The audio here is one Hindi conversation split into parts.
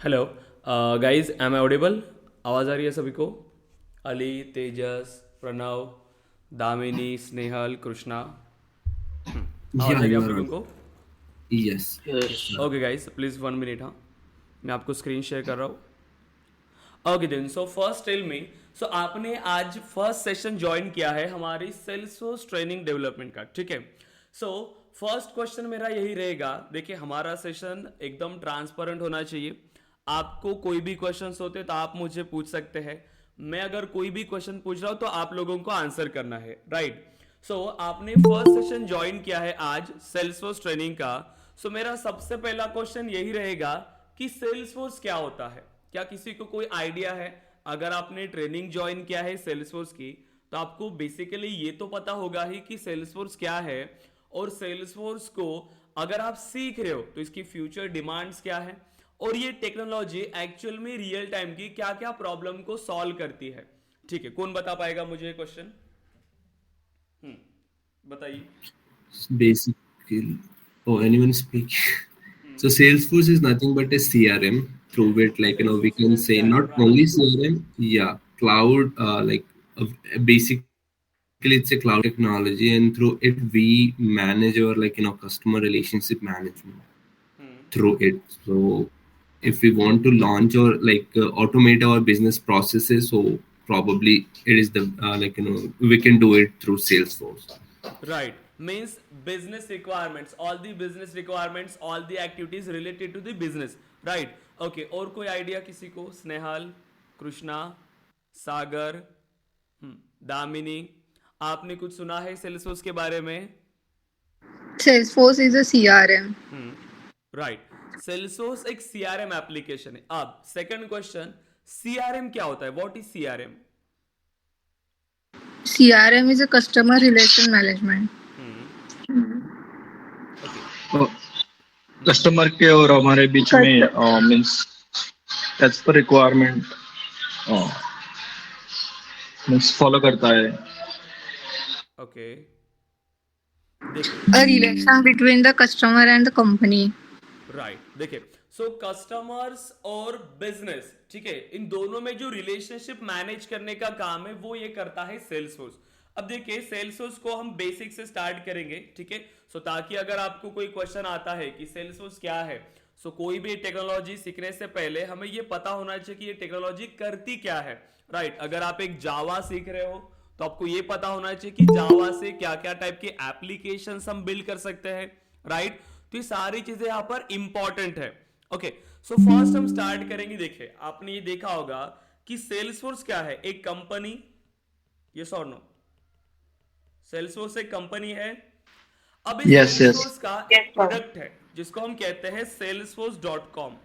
Hello guys, am I audible? आवाज़ आ रही है सभी को? अली, तेजस, प्रणव, दामिनी, स्नेहल, कृष्णा। आवाज़ Yeah, आ रही है you आप are लोगों on. को? Yes. Yes. Yes. Okay guys, please 1 minute. हाँ, मैं आपको स्क्रीन शेयर कर रहा हूँ। Okay then, so first tell me. So आपने आज फर्स्ट सेशन ज्वाइन किया है हमारी सेल्सफोर्स ट्रेनिंग डेवलपमेंट का, ठीक है? सो फर्स्ट क्वेश्चन मेरा यही रहेगा। देखिए, हमारा सेशन एकदम ट्रांसपेरेंट होना चाहिए। आपको कोई भी क्वेश्चंस होते तो आप मुझे पूछ सकते हैं। मैं अगर कोई भी क्वेश्चन पूछ रहा हूं तो आप लोगों को आंसर करना है, राइट? सो आपने फर्स्ट सेशन ज्वाइन किया है आज सेल्सफोर्स ट्रेनिंग का। सो मेरा सबसे पहला क्वेश्चन यही रहेगा कि सेल्सफोर्स क्या होता है। क्या किसी को कोई आइडिया है? अगर आपने ट्रेनिंग ज्वाइन किया है सेल्सफोर्स की तो आपको बेसिकली ये तो पता होगा ही कि सेल्सफोर्स क्या है, और सेल्सफोर्स को अगर आप सीख रहे हो तो इसकी फ्यूचर डिमांड्स क्या है, और ये टेक्नोलॉजी एक्चुअल में रियल टाइम की क्या क्या प्रॉब्लम को सॉल्व करती है। ठीक है, कौन बता पाएगा मुझे ये क्वेश्चन? बताइए। Basically, oh, anyone speak. So Salesforce is nothing but a CRM. Through it, we Salesforce is can an say CRM, not right? only CRM, yeah, cloud, basically it's a cloud technology, and through it we manage our customer relationship management through it. So if we want to launch or automate our business processes, so probably it is the we can do it through Salesforce. Right. Means business requirements, all the business requirements, all the activities related to the business. Right. Okay. और कोई आइडिया किसी को? स्नेहल, कृष्णा, सागर, दामिनी, आपने कुछ सुना है सेल्सफोर्स के बारे में? Salesforce is a CRM. Right. Salesforce एक सीआरएम एप्लीकेशन है। अब सेकंड क्वेश्चन, सीआरएम क्या होता है? What is CRM? CRM is a customer relation management. Okay. Customer के और हमारे बीच में Cust- means as per requirement means follow करता है। ओके, देखिए। A relation between the customer and the company. Right, देखिए। सो कस्टमर्स और बिजनेस, ठीक है, इन दोनों में जो रिलेशनशिप मैनेज करने का काम है वो ये करता है सेल्सफोर्स। अब देखिए, सेल्सफोर्स को हम बेसिक से स्टार्ट करेंगे, ठीक है? सो ताकि अगर आपको कोई क्वेश्चन आता है कि सेल्सफोर्स क्या है, सो कोई भी टेक्नोलॉजी सीखने से पहले हमें ये पता होना चाहिए कि ये टेक्नोलॉजी करती क्या है, राइट? अगर आप एक जावा सीख रहे हो तो आपको ये पता होना चाहिए कि जावा से क्या क्या टाइप के एप्लीकेशंस हम बिल्ड कर सकते हैं, राइट? तो ये सारी चीजें यहां पर इंपॉर्टेंट है। ओके, सो फर्स्ट हम स्टार्ट करेंगे। देखिए, आपने ये देखा होगा कि सेल्सफोर्स क्या है? एक कंपनी। यस और नो? सेल्सफोर्स एक कंपनी है। अब इस यस यस। सेल्सफोर्स का एक प्रोडक्ट है जिसको हम कहते हैं salesforce.com।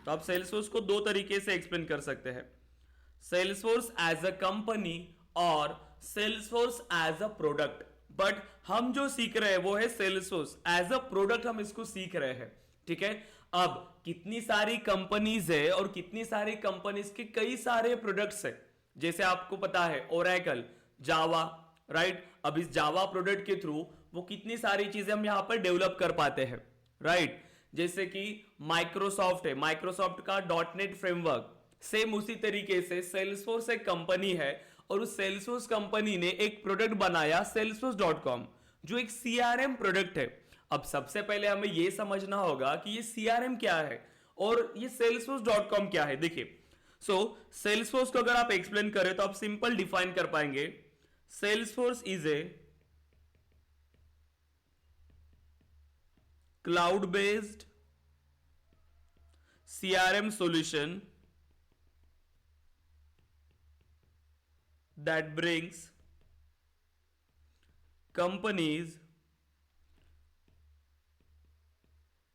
तो आप सेल्सफोर्स को दो तरीके से एक्सप्लेन कर सकते हैं, सेल्सफोर्स एज अ कंपनी और Salesforce as a product. But हम जो सीख रहे हैं वो है सेल्सफोर्स एज अ प्रोडक्ट, हम इसको सीख रहे हैं, ठीक है? अब कितनी सारी कंपनीज है और कितनी सारी कंपनीज के कई सारे प्रोडक्ट्स है। जैसे आपको पता है ओरेकल, जावा, राइट? अब इस जावा प्रोडक्ट के थ्रू वो कितनी सारी चीजें हम यहां पर डेवलप कर पाते हैं, राइट? जैसे कि माइक्रोसॉफ्ट है, माइक्रोसॉफ्ट का डॉटनेट फ्रेमवर्क। सेम उसी तरीके से सेल्सफोर्स एक कंपनी है और उस सेल्सफोर्स कंपनी ने एक प्रोडक्ट बनाया salesforce.com, जो एक सीआरएम प्रोडक्ट है। अब सबसे पहले हमें यह समझना होगा कि ये सीआरएम क्या है और ये salesforce.com क्या है। देखिए, सो सेल्सफोर्स को अगर आप एक्सप्लेन करें तो आप सिंपल डिफाइन कर पाएंगे, Salesforce is a cloud based CRM solution that brings companies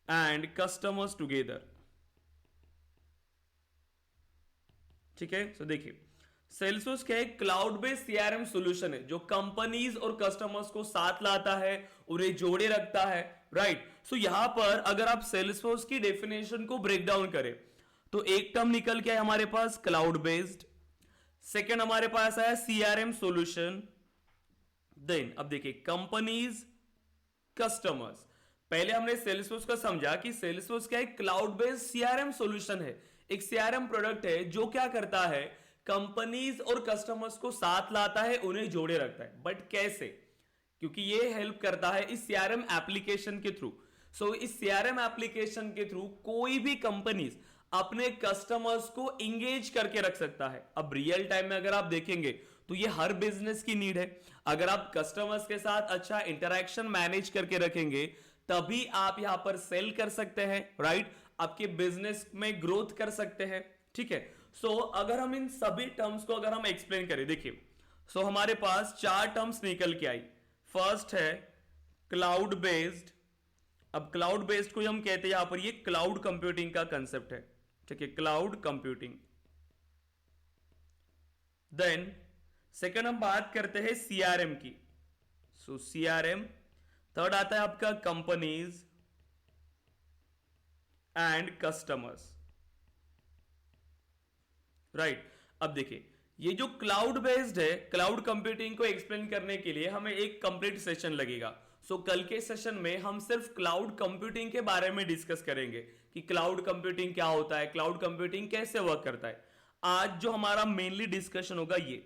and customers together। ठीक है? सो देखिए, सेल्सफोर्स क्या है? क्लाउड बेस्ड सीआरएम सॉल्यूशन है जो कंपनीज और कस्टमर्स को साथ लाता है, उन्हें जोड़े रखता है, राइट? सो यहां पर अगर आप सेल्सफोर्स की डेफिनेशन को ब्रेक डाउन करें तो एक टर्म निकल के है हमारे पास क्लाउड बेस्ड, सेकेंड हमारे पास आया सीआरएम सॉल्यूशन, देन अब देखिए कंपनीज, कस्टमर्स। पहले हमने सेल्सफोर्स का समझा कि सेल्सफोर्स क्या एक क्लाउड बेस्ड सीआरएम सॉल्यूशन है, एक सीआरएम प्रोडक्ट है जो क्या करता है, कंपनीज और कस्टमर्स को साथ लाता है, उन्हें जोड़े रखता है। बट कैसे? क्योंकि ये हेल्प करता है इस सीआरएम एप्लीकेशन के थ्रू। सो इस सीआरएम एप्लीकेशन के थ्रू कोई भी कंपनीज अपने कस्टमर्स को इंगेज करके रख सकता है। अब रियल टाइम में अगर आप देखेंगे तो ये हर बिजनेस की नीड है। अगर आप कस्टमर्स के साथ अच्छा इंटरेक्शन मैनेज करके रखेंगे तभी आप यहां पर सेल कर सकते हैं, राइट? आपके बिजनेस में ग्रोथ कर सकते हैं, ठीक है? सो अगर हम इन सभी टर्म्स को अगर हम एक्सप्लेन करें, देखिए, सो हमारे पास 4 टर्म्स निकल के आई। फर्स्ट है क्लाउड बेस्ड। अब क्लाउड बेस्ड को हम कहते हैं यहां पर, ये क्लाउड कंप्यूटिंग का कंसेप्ट है, ठीक है? Cloud computing. देन सेकंड हम बात करते हैं सीआरएम की। सो सीआरएम। थर्ड आता है आपका कंपनीज एंड कस्टमर्स, राइट? अब देखिए, ये जो क्लाउड बेस्ड है, क्लाउड कंप्यूटिंग को एक्सप्लेन करने के लिए हमें एक कंप्लीट सेशन लगेगा। सो कल के सेशन में हम सिर्फ क्लाउड कंप्यूटिंग के बारे में डिस्कस करेंगे कि क्लाउड कंप्यूटिंग क्या होता है, क्लाउड कंप्यूटिंग कैसे वर्क करता है। आज जो हमारा मेनली डिस्कशन होगा ये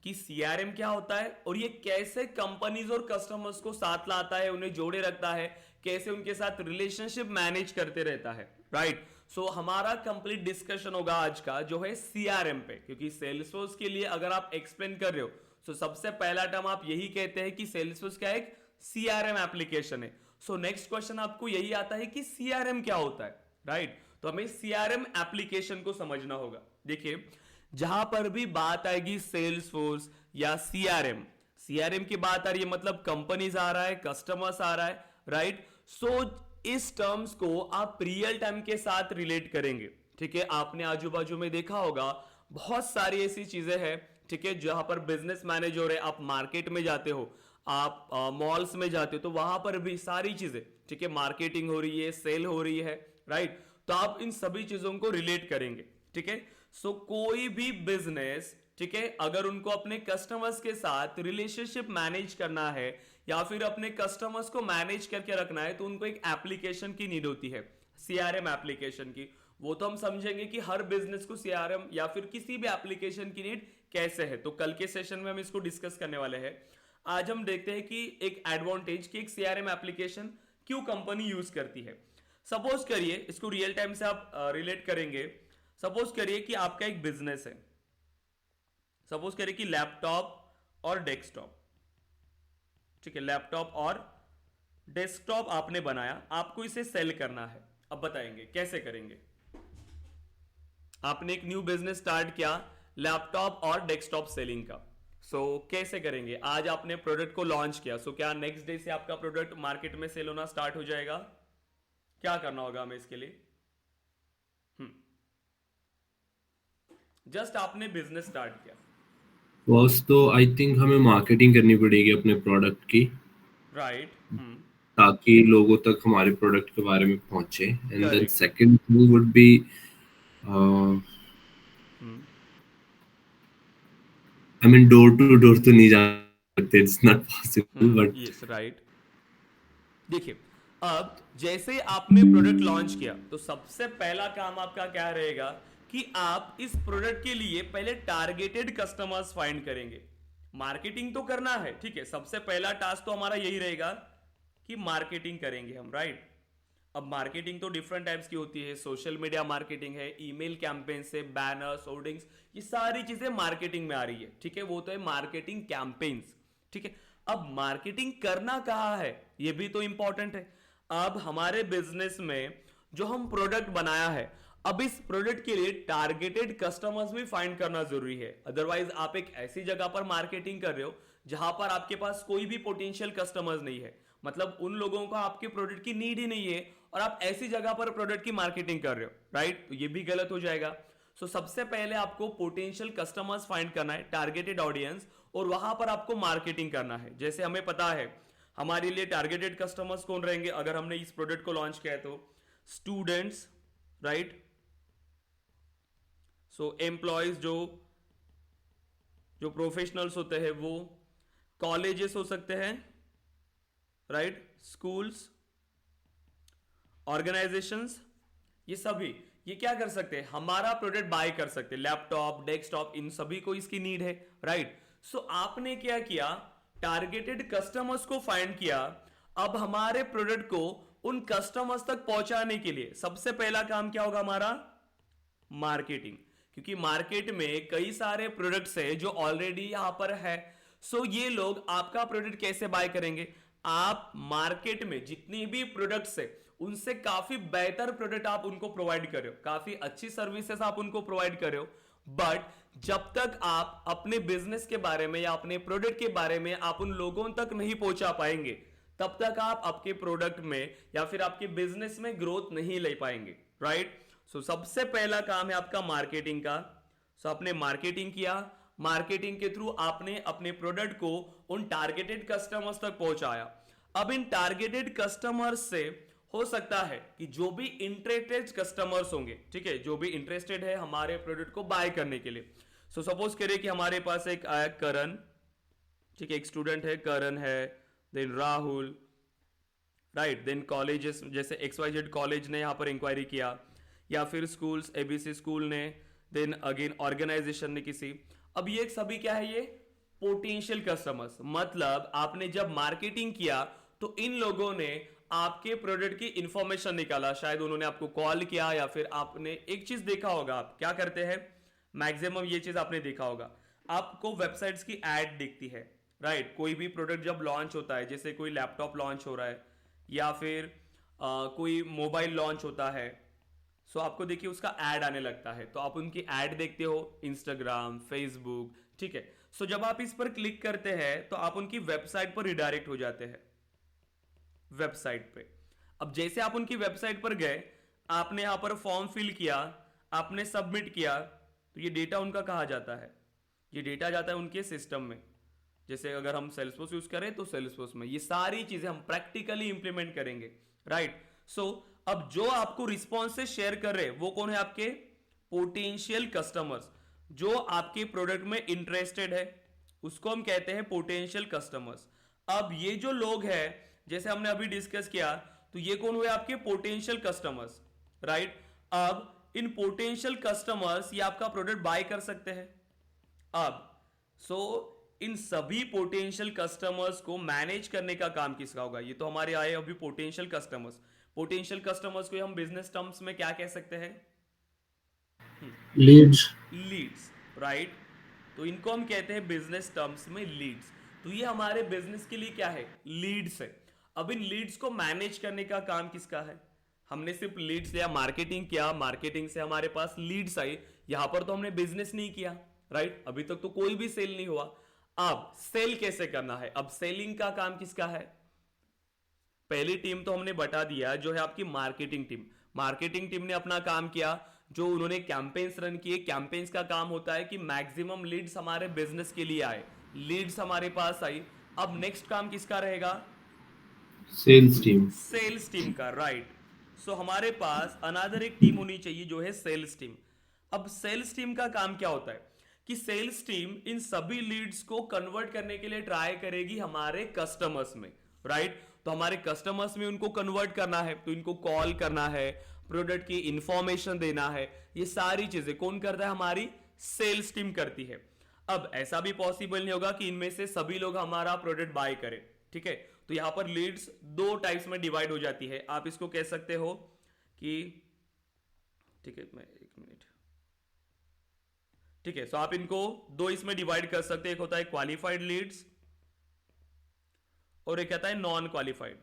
कि सीआरएम क्या होता है और ये कैसे कंपनीज और कस्टमर्स को साथ लाता है, उन्हें जोड़े रखता है, कैसे उनके साथ रिलेशनशिप मैनेज करते रहता है, राइट? सो हमारा कंप्लीट डिस्कशन होगा आज का जो है सीआरएम पे, क्योंकि सेल्सफोर्स के लिए अगर आप एक्सप्लेन कर रहे हो तो सबसे पहला टर्म आप यही कहते हैं कि सेल्सफोर्स क्या एक सीआरएम एप्लीकेशन है। सो नेक्स्ट क्वेश्चन आपको यही आता है कि सीआरएम क्या होता है, राइट? तो हमें सीआरएम एप्लीकेशन को समझना होगा। देखिए, जहां पर भी बात आएगी सेल्सफोर्स या सीआरएम, सीआरएम की बात आ रही है मतलब कंपनीज आ रहा है, कस्टमर्स आ रहा है, राइट? सो इस टर्म्स को आप रियल टाइम के साथ रिलेट करेंगे, ठीक है? आपने आजू बाजू में देखा होगा बहुत सारी ऐसी चीजें हैं, ठीक है, जहां पर बिजनेस मैनेज हो रहे हैं। आप मार्केट में जाते हो, आप मॉल्स में जाते हो, तो वहां पर भी सारी चीजें, ठीक है, मार्केटिंग हो रही है, सेल हो रही है, राइट? तो आप इन सभी चीजों को रिलेट करेंगे, ठीक है? सो कोई भी बिजनेस, ठीक है, अगर उनको अपने कस्टमर्स के साथ रिलेशनशिप मैनेज करना है या फिर अपने कस्टमर्स को मैनेज करके रखना है तो उनको एक एप्लीकेशन की नीड होती है, सीआरएम एप्लीकेशन की। वो तो हम समझेंगे कि हर बिजनेस को सीआरएम या फिर किसी भी एप्लीकेशन की नीड कैसे है, तो कल के सेशन में हम इसको डिस्कस करने वाले हैं। आज हम देखते हैं कि एक एडवांटेज की एक सीआरएम एप्लीकेशन क्यों कंपनी यूज करती है। सपोज करिए, इसको रियल टाइम से आप रिलेट करेंगे। सपोज करिए कि आपका एक बिजनेस है, सपोज करिए कि लैपटॉप और डेस्कटॉप, ठीक है, लैपटॉप और डेस्कटॉप आपने बनाया, आपको इसे सेल करना है। अब बताएंगे कैसे करेंगे। आपने एक न्यू बिजनेस स्टार्ट किया लैपटॉप और डेस्कटॉप सेलिंग का। सो कैसे करेंगे? आज आपने प्रोडक्ट को लॉन्च किया, सो क्या नेक्स्ट डे से आपका प्रोडक्ट मार्केट में सेल होना स्टार्ट हो जाएगा? क्या करना होगा हमें इसके लिए? जस्ट आपने बिजनेस स्टार्ट किया, फर्स्ट तो आई थिंक हमें मार्केटिंग करनी पड़ेगी अपने प्रोडक्ट की, राइट? ताकि लोगों तक हमारे प्रोडक्ट के बारे में पहुंचे। And then Correct. Second thing would be I mean door to door तो नहीं जा सकते, it's not possible, but yes, right. देखिए, अब जैसे आपने प्रोडक्ट लॉन्च किया तो सबसे पहला काम आपका क्या रहेगा कि आप इस प्रोडक्ट के लिए पहले टारगेटेड कस्टमर्स फाइंड करेंगे। मार्केटिंग तो करना है, ठीक है, सबसे पहला टास्क तो हमारा यही रहेगा कि मार्केटिंग करेंगे हम, राइट? अब मार्केटिंग तो डिफरेंट टाइप्स की होती है, सोशल मीडिया मार्केटिंग है, ईमेल कैंपेन से, बैनर्स, होर्डिंग्स, ये सारी चीजें मार्केटिंग में आ रही है, ठीक है? वो तो है मार्केटिंग कैंपेन्स, ठीक है? अब मार्केटिंग करना कहाँ है ये भी तो इंपॉर्टेंट है। अब हमारे बिजनेस में जो हम प्रोडक्ट बनाया है, अब इस प्रोडक्ट के लिए टारगेटेड कस्टमर्स भी फाइंड करना जरूरी है। अदरवाइज आप एक ऐसी जगह पर मार्केटिंग कर रहे हो जहां पर आपके पास कोई भी पोटेंशियल कस्टमर्स नहीं है, मतलब उन लोगों को आपके प्रोडक्ट की नीड ही नहीं है और आप ऐसी जगह पर प्रोडक्ट की मार्केटिंग कर रहे हो, राइट? तो ये भी गलत हो जाएगा। सो सबसे पहले आपको पोटेंशियल कस्टमर्स फाइंड करना है, टारगेटेड ऑडियंस, और वहां पर आपको मार्केटिंग करना है। जैसे हमें पता है हमारे लिए टारगेटेड कस्टमर्स कौन रहेंगे अगर हमने इस प्रोडक्ट को लॉन्च किया है, तो स्टूडेंट्स, राइट? सो एम्प्लॉयज, जो प्रोफेशनल्स होते हैं वो, कॉलेजेस हो सकते हैं, राइट? स्कूल्स, ऑर्गेनाइजेशंस, ये सभी ये क्या कर सकते हैं, हमारा प्रोडक्ट बाय कर सकते हैं, लैपटॉप, डेस्कटॉप, इन सभी को इसकी नीड है, राइट। सो आपने क्या किया, टारगेटेड कस्टमर्स को फाइंड किया। अब हमारे प्रोडक्ट को उन कस्टमर्स तक पहुंचाने के लिए सबसे पहला काम क्या होगा हमारा, मार्केटिंग, क्योंकि मार्केट में कई सारे प्रोडक्ट्स है जो ऑलरेडी यहां पर है। सो ये लोग आपका प्रोडक्ट कैसे बाय करेंगे, आप मार्केट में जितनी भी प्रोडक्ट्स है उनसे काफी बेहतर प्रोडक्ट आप उनको प्रोवाइड कर रहे हो, काफी अच्छी सर्विसेज आप उनको प्रोवाइड कर रहे हो, बट जब तक आप अपने बिजनेस के बारे में या अपने प्रोडक्ट के बारे में आप उन लोगों तक नहीं पहुंचा पाएंगे, तब तक आप आपके प्रोडक्ट में या फिर आपके बिजनेस में ग्रोथ नहीं ले पाएंगे, राइट। सो सबसे पहला काम है आपका मार्केटिंग का। सो आपने मार्केटिंग किया, मार्केटिंग के थ्रू आपने अपने प्रोडक्ट को उन टारगेटेड कस्टमर्स तक पहुंचाया। अब इन टारगेटेड कस्टमर्स से हो सकता है कि जो भी इंटरेस्टेड कस्टमर्स होंगे, ठीक है, जो भी इंटरेस्टेड है हमारे प्रोडक्ट को बाय करने के लिए। सो सपोज करें कि हमारे पास एक आया करण, ठीक है, एक स्टूडेंट है करण है, then Rahul, right, then colleges जैसे XYZ कॉलेज ने यहां पर इंक्वायरी किया, या फिर स्कूल्स ABC स्कूल ने, देन अगेन ऑर्गेनाइजेशन ने किसी। अब ये सभी क्या है, ये पोटेंशियल कस्टमर्स, मतलब आपने जब मार्केटिंग किया तो इन लोगों ने आपके प्रोडक्ट की इंफॉर्मेशन निकाला, शायद उन्होंने आपको कॉल किया, या फिर आपने एक चीज देखा होगा, आप क्या करते हैं, मैक्सिमम ये चीज आपने देखा होगा, आपको वेबसाइट्स की एड दिखती है, राइट। कोई भी प्रोडक्ट जब लॉन्च होता है, जैसे कोई लैपटॉप लॉन्च हो रहा है या फिर कोई मोबाइल लॉन्च होता है, सो आपको देखिए उसका ऐड आने लगता है, तो आप उनकी ऐड देखते हो इंस्टाग्राम, फेसबुक, ठीक है। सो जब आप इस पर क्लिक करते हैं तो आप उनकी वेबसाइट पर रिडायरेक्ट हो जाते हैं, वेबसाइट पे। अब जैसे आप उनकी वेबसाइट पर गए, आपने यहां पर फॉर्म फिल किया, आपने सबमिट किया, तो ये डेटा उनका कहा जाता है, ये डेटा जाता है उनके सिस्टम में। जैसे अगर हम सेल्सफोर्स यूज करें तो सेल्सफोर्स में ये सारी चीजें हम प्रैक्टिकली इंप्लीमेंट करेंगे, राइट। सो अब जो आपको रिस्पॉन्सेस शेयर कर रहे हैं वो कौन है, आपके पोटेंशियल कस्टमर्स, जो आपके प्रोडक्ट में इंटरेस्टेड है, उसको हम कहते हैं पोटेंशियल कस्टमर्स। अब ये जो लोग हैं, जैसे हमने अभी डिस्कस किया, तो ये कौन हुए, आपके पोटेंशियल कस्टमर्स, राइट। अब इन पोटेंशियल कस्टमर्स ये आपका प्रोडक्ट बाय कर सकते हैं। अब इन सभी पोटेंशियल कस्टमर्स को मैनेज करने का काम किसका होगा, ये तो हमारे आए अभी पोटेंशियल कस्टमर्स। पोटेंशियल कस्टमर्स को हम बिजनेस टर्म्स में क्या कह सकते हैं, लीड्स, राइट। तो इनको हम कहते हैं बिजनेस टर्म्स में लीड्स। तो ये हमारे बिजनेस के लिए क्या है, लीड्स है। अब इन लीड्स को मैनेज करने का काम किसका है, हमने सिर्फ लीड्स या मार्केटिंग किया, मार्केटिंग से हमारे पास लीड्स आई, यहां पर तो हमने बिजनेस नहीं किया, राइट, अभी तक तो कोई भी सेल नहीं हुआ। अब सेल कैसे करना है, अब सेलिंग का काम किसका है, पहली टीम तो हमने बता दिया जो है आपकी मार्केटिंग टीम। मार्केटिंग टीम ने अपना काम किया, जो उन्होंने कैंपेन्स रन किए। कैंपेन्स का काम होता है कि मैक्सिमम लीड्स हमारे बिजनेस के लिए आए, लीड्स हमारे पास आई। अब नेक्स्ट काम किसका रहेगा, सेल्स टीम, सेल्स टीम का, राइट। सो हमारे पास अनदर एक टीम होनी चाहिए जो है सेल्स टीम। अब सेल्स टीम का काम क्या होता है कि सेल्स टीम इन सभी लीड्स को कन्वर्ट करने के लिए ट्राई करेगी हमारे कस्टमर्स में, राइट। तो हमारे कस्टमर्स में उनको कन्वर्ट करना है, तो इनको कॉल करना है, प्रोडक्ट की इंफॉर्मेशन देना है, ये सारी चीजें कौन करता है, हमारी सेल्स टीम करती है। अब ऐसा भी पॉसिबल नहीं होगा कि इनमें से सभी लोग हमारा प्रोडक्ट बाय करें, ठीक है। तो यहां पर लीड्स दो टाइप्स में डिवाइड हो जाती है। आप इसको कह सकते हो कि, ठीक है, मैं एक मिनट, ठीक है। सो आप इनको दो इसमें डिवाइड कर सकते हैं, एक होता है क्वालिफाइड लीड्स और एक कहता है नॉन क्वालिफाइड।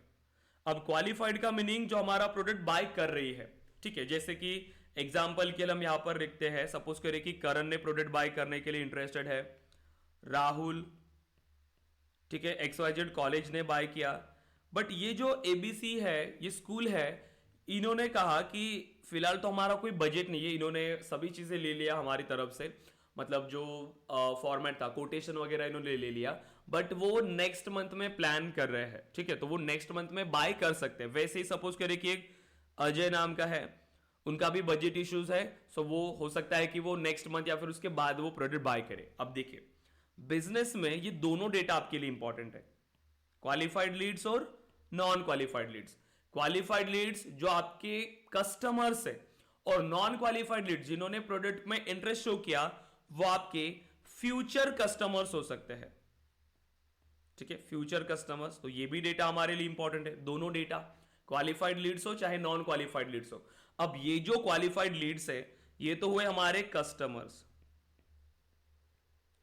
अब क्वालिफाइड का मीनिंग जो हमारा प्रोडक्ट बाय कर रही है, ठीक है। जैसे कि एग्जांपल के लिए हम यहां पर लिखते हैं, सपोज करें कि करण ने प्रोडक्ट बाय करने के लिए इंटरेस्टेड है, राहुल, ठीक है, XYZ कॉलेज ने बाय किया। बट ये जो ABC है, ये स्कूल है, इन्होंने कहा कि फिलहाल तो हमारा कोई बजट नहीं है, इन्होंने सभी चीजें ले लिया हमारी तरफ से, मतलब जो फॉर्मेट था, कोटेशन वगैरह इन्होंने ले लिया, बट वो नेक्स्ट मंथ में प्लान कर रहे हैं, ठीक है। तो वो नेक्स्ट मंथ में बाय कर सकते हैं। वैसे ही सपोज करें कि एक अजय नाम का है, उनका भी बजट इश्यूज है, सो वो हो सकता है कि वो नेक्स्ट मंथ या फिर उसके बाद वो प्रोडक्ट बाय करे। अब देखिए, बिजनेस में ये दोनों डेटा आपके लिए इंपॉर्टेंट है, क्वालिफाइड लीड्स और non qualified leads. Qualified leads जो आपके कस्टमर्स है, और नॉन क्वालिफाइड लीड जिन्होंने प्रोडक्ट में इंटरेस्ट शो किया वो आपके फ्यूचर कस्टमर्स हो सकते हैं। ठीक है, फ्यूचर कस्टमर्स, तो ये भी डेटा हमारे लिए इंपॉर्टेंट है, दोनों डेटा, क्वालिफाइड लीड्स हो चाहे नॉन क्वालिफाइड लीड्स हो। अब ये जो क्वालिफाइड लीड्स है ये तो हुए हमारे कस्टमर्स,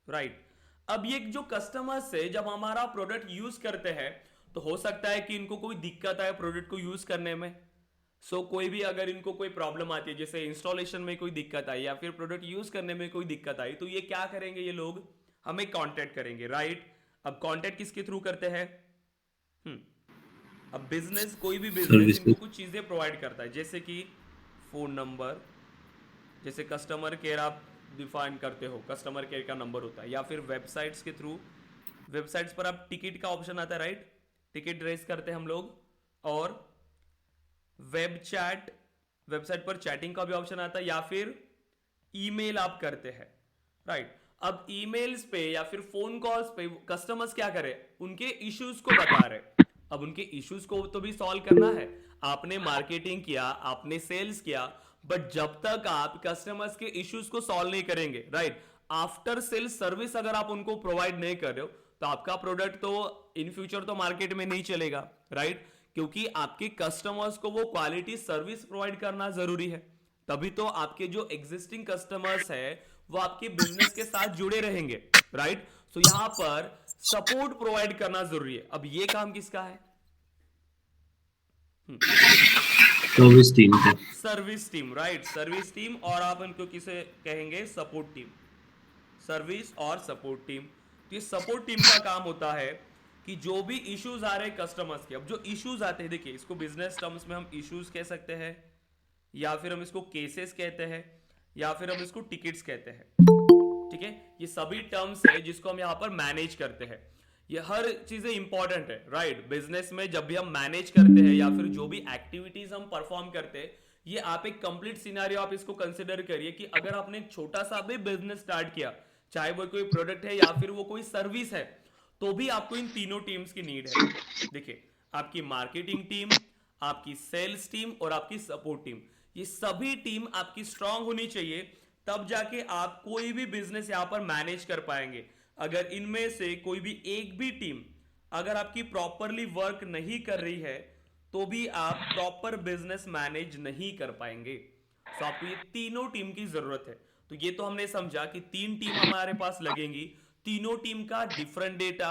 राइट। अब ये जो कस्टमर्स है जब हमारा प्रोडक्ट यूज करते हैं तो हो सकता है कि इनको कोई दिक्कत आए प्रोडक्ट को यूज करने में। कोई भी अगर इनको कोई प्रॉब्लम आती है, जैसे इंस्टॉलेशन में कोई दिक्कत आई या फिर प्रोडक्ट यूज करने में कोई दिक्कत आई, तो ये क्या करेंगे, ये लोग हमें कांटेक्ट करेंगे, राइट। अब कांटेक्ट किसके थ्रू करते हैं? अब बिजनेस, कोई भी बिजनेस इनको कुछ चीजें प्रोवाइड करता है, जैसे कि फोन नंबर, जैसे कस्टमर केयर आप डिफाइन करते हो, कस्टमर केयर का नंबर होता है, या फिर वेबसाइट्स के थ्रू, वेबसाइट्स पर आप टिकट का ऑप्शन आता है, राइट, टिकट रेस करते हैं हम लोग, और वेब चैट, वेबसाइट पर चैटिंग का भी ऑप्शन आता है, या फिर ईमेल आप करते हैं, राइट। अब ईमेल्स पे या फिर फोन कॉल्स पे कस्टमर्स क्या करें, उनके इश्यूज को बता रहे। अब उनके इश्यूज को तो भी सॉल्व करना है, आपने मार्केटिंग किया, आपने सेल्स किया, बट जब तक आप कस्टमर्स के इश्यूज को सॉल्व नहीं करेंगे, राइट, आफ्टर सेल्स सर्विस अगर आप उनको प्रोवाइड नहीं कर रहे हो तो आपका प्रोडक्ट तो इन फ्यूचर तो मार्केट में नहीं चलेगा, राइट, क्योंकि आपके कस्टमर्स को वो क्वालिटी सर्विस प्रोवाइड करना जरूरी है, तभी तो आपके जो एग्जिस्टिंग कस्टमर्स है वो आपके बिजनेस के साथ जुड़े रहेंगे, राइट। सो यहां पर सपोर्ट प्रोवाइड करना जरूरी है। अब ये काम किसका है? सर्विस टीम का, service team, right, service team, और आप इनको किसे कहेंगे? सपोर्ट टीम, सर्विस और सपोर्ट टीम। तो ये सपोर्ट टीम का काम होता है कि जो भी इश्यूज आ रहे हैं कस्टमर्स के, अब जो इश्यूज आते हैं, देखिए इसको बिजनेस टर्म्स में हम इश्यूज कह सकते हैं, या फिर हम इसको केसेस कहते हैं, या फिर हम इसको टिकट्स कहते हैं, ठीक है। ये सभी टर्म्स है जिसको हम यहाँ पर मैनेज करते हैं। ये हर चीजें इंपॉर्टेंट है, राइट। बिजनेस में जब भी हम मैनेज करते हैं या फिर जो भी एक्टिविटीज हम परफॉर्म करते हैं, ये आप एक कंप्लीट सिनेरियो आप इसको कंसिडर करिए कि अगर आपने एक छोटा सा भी बिजनेस स्टार्ट किया, चाहे वो कोई प्रोडक्ट है या फिर वो कोई सर्विस है, तो भी आपको इन तीनों टीम्स की नीड है। देखिए, आपकी मार्केटिंग टीम, आपकी सेल्स टीम और आपकी सपोर्ट टीम, ये सभी टीम आपकी स्ट्रांग होनी चाहिए, तब जाके आप कोई भी बिजनेस यहां पर मैनेज कर पाएंगे। अगर इनमें से कोई भी एक भी टीम अगर आपकी प्रॉपरली वर्क नहीं कर रही है तो भी आप प्रॉपर बिजनेस मैनेज नहीं कर पाएंगे। तो आपको ये तीनों टीम की जरूरत है। तो ये तो हमने समझा कि 3 टीम हमारे पास लगेंगी, तीनों टीम का different data,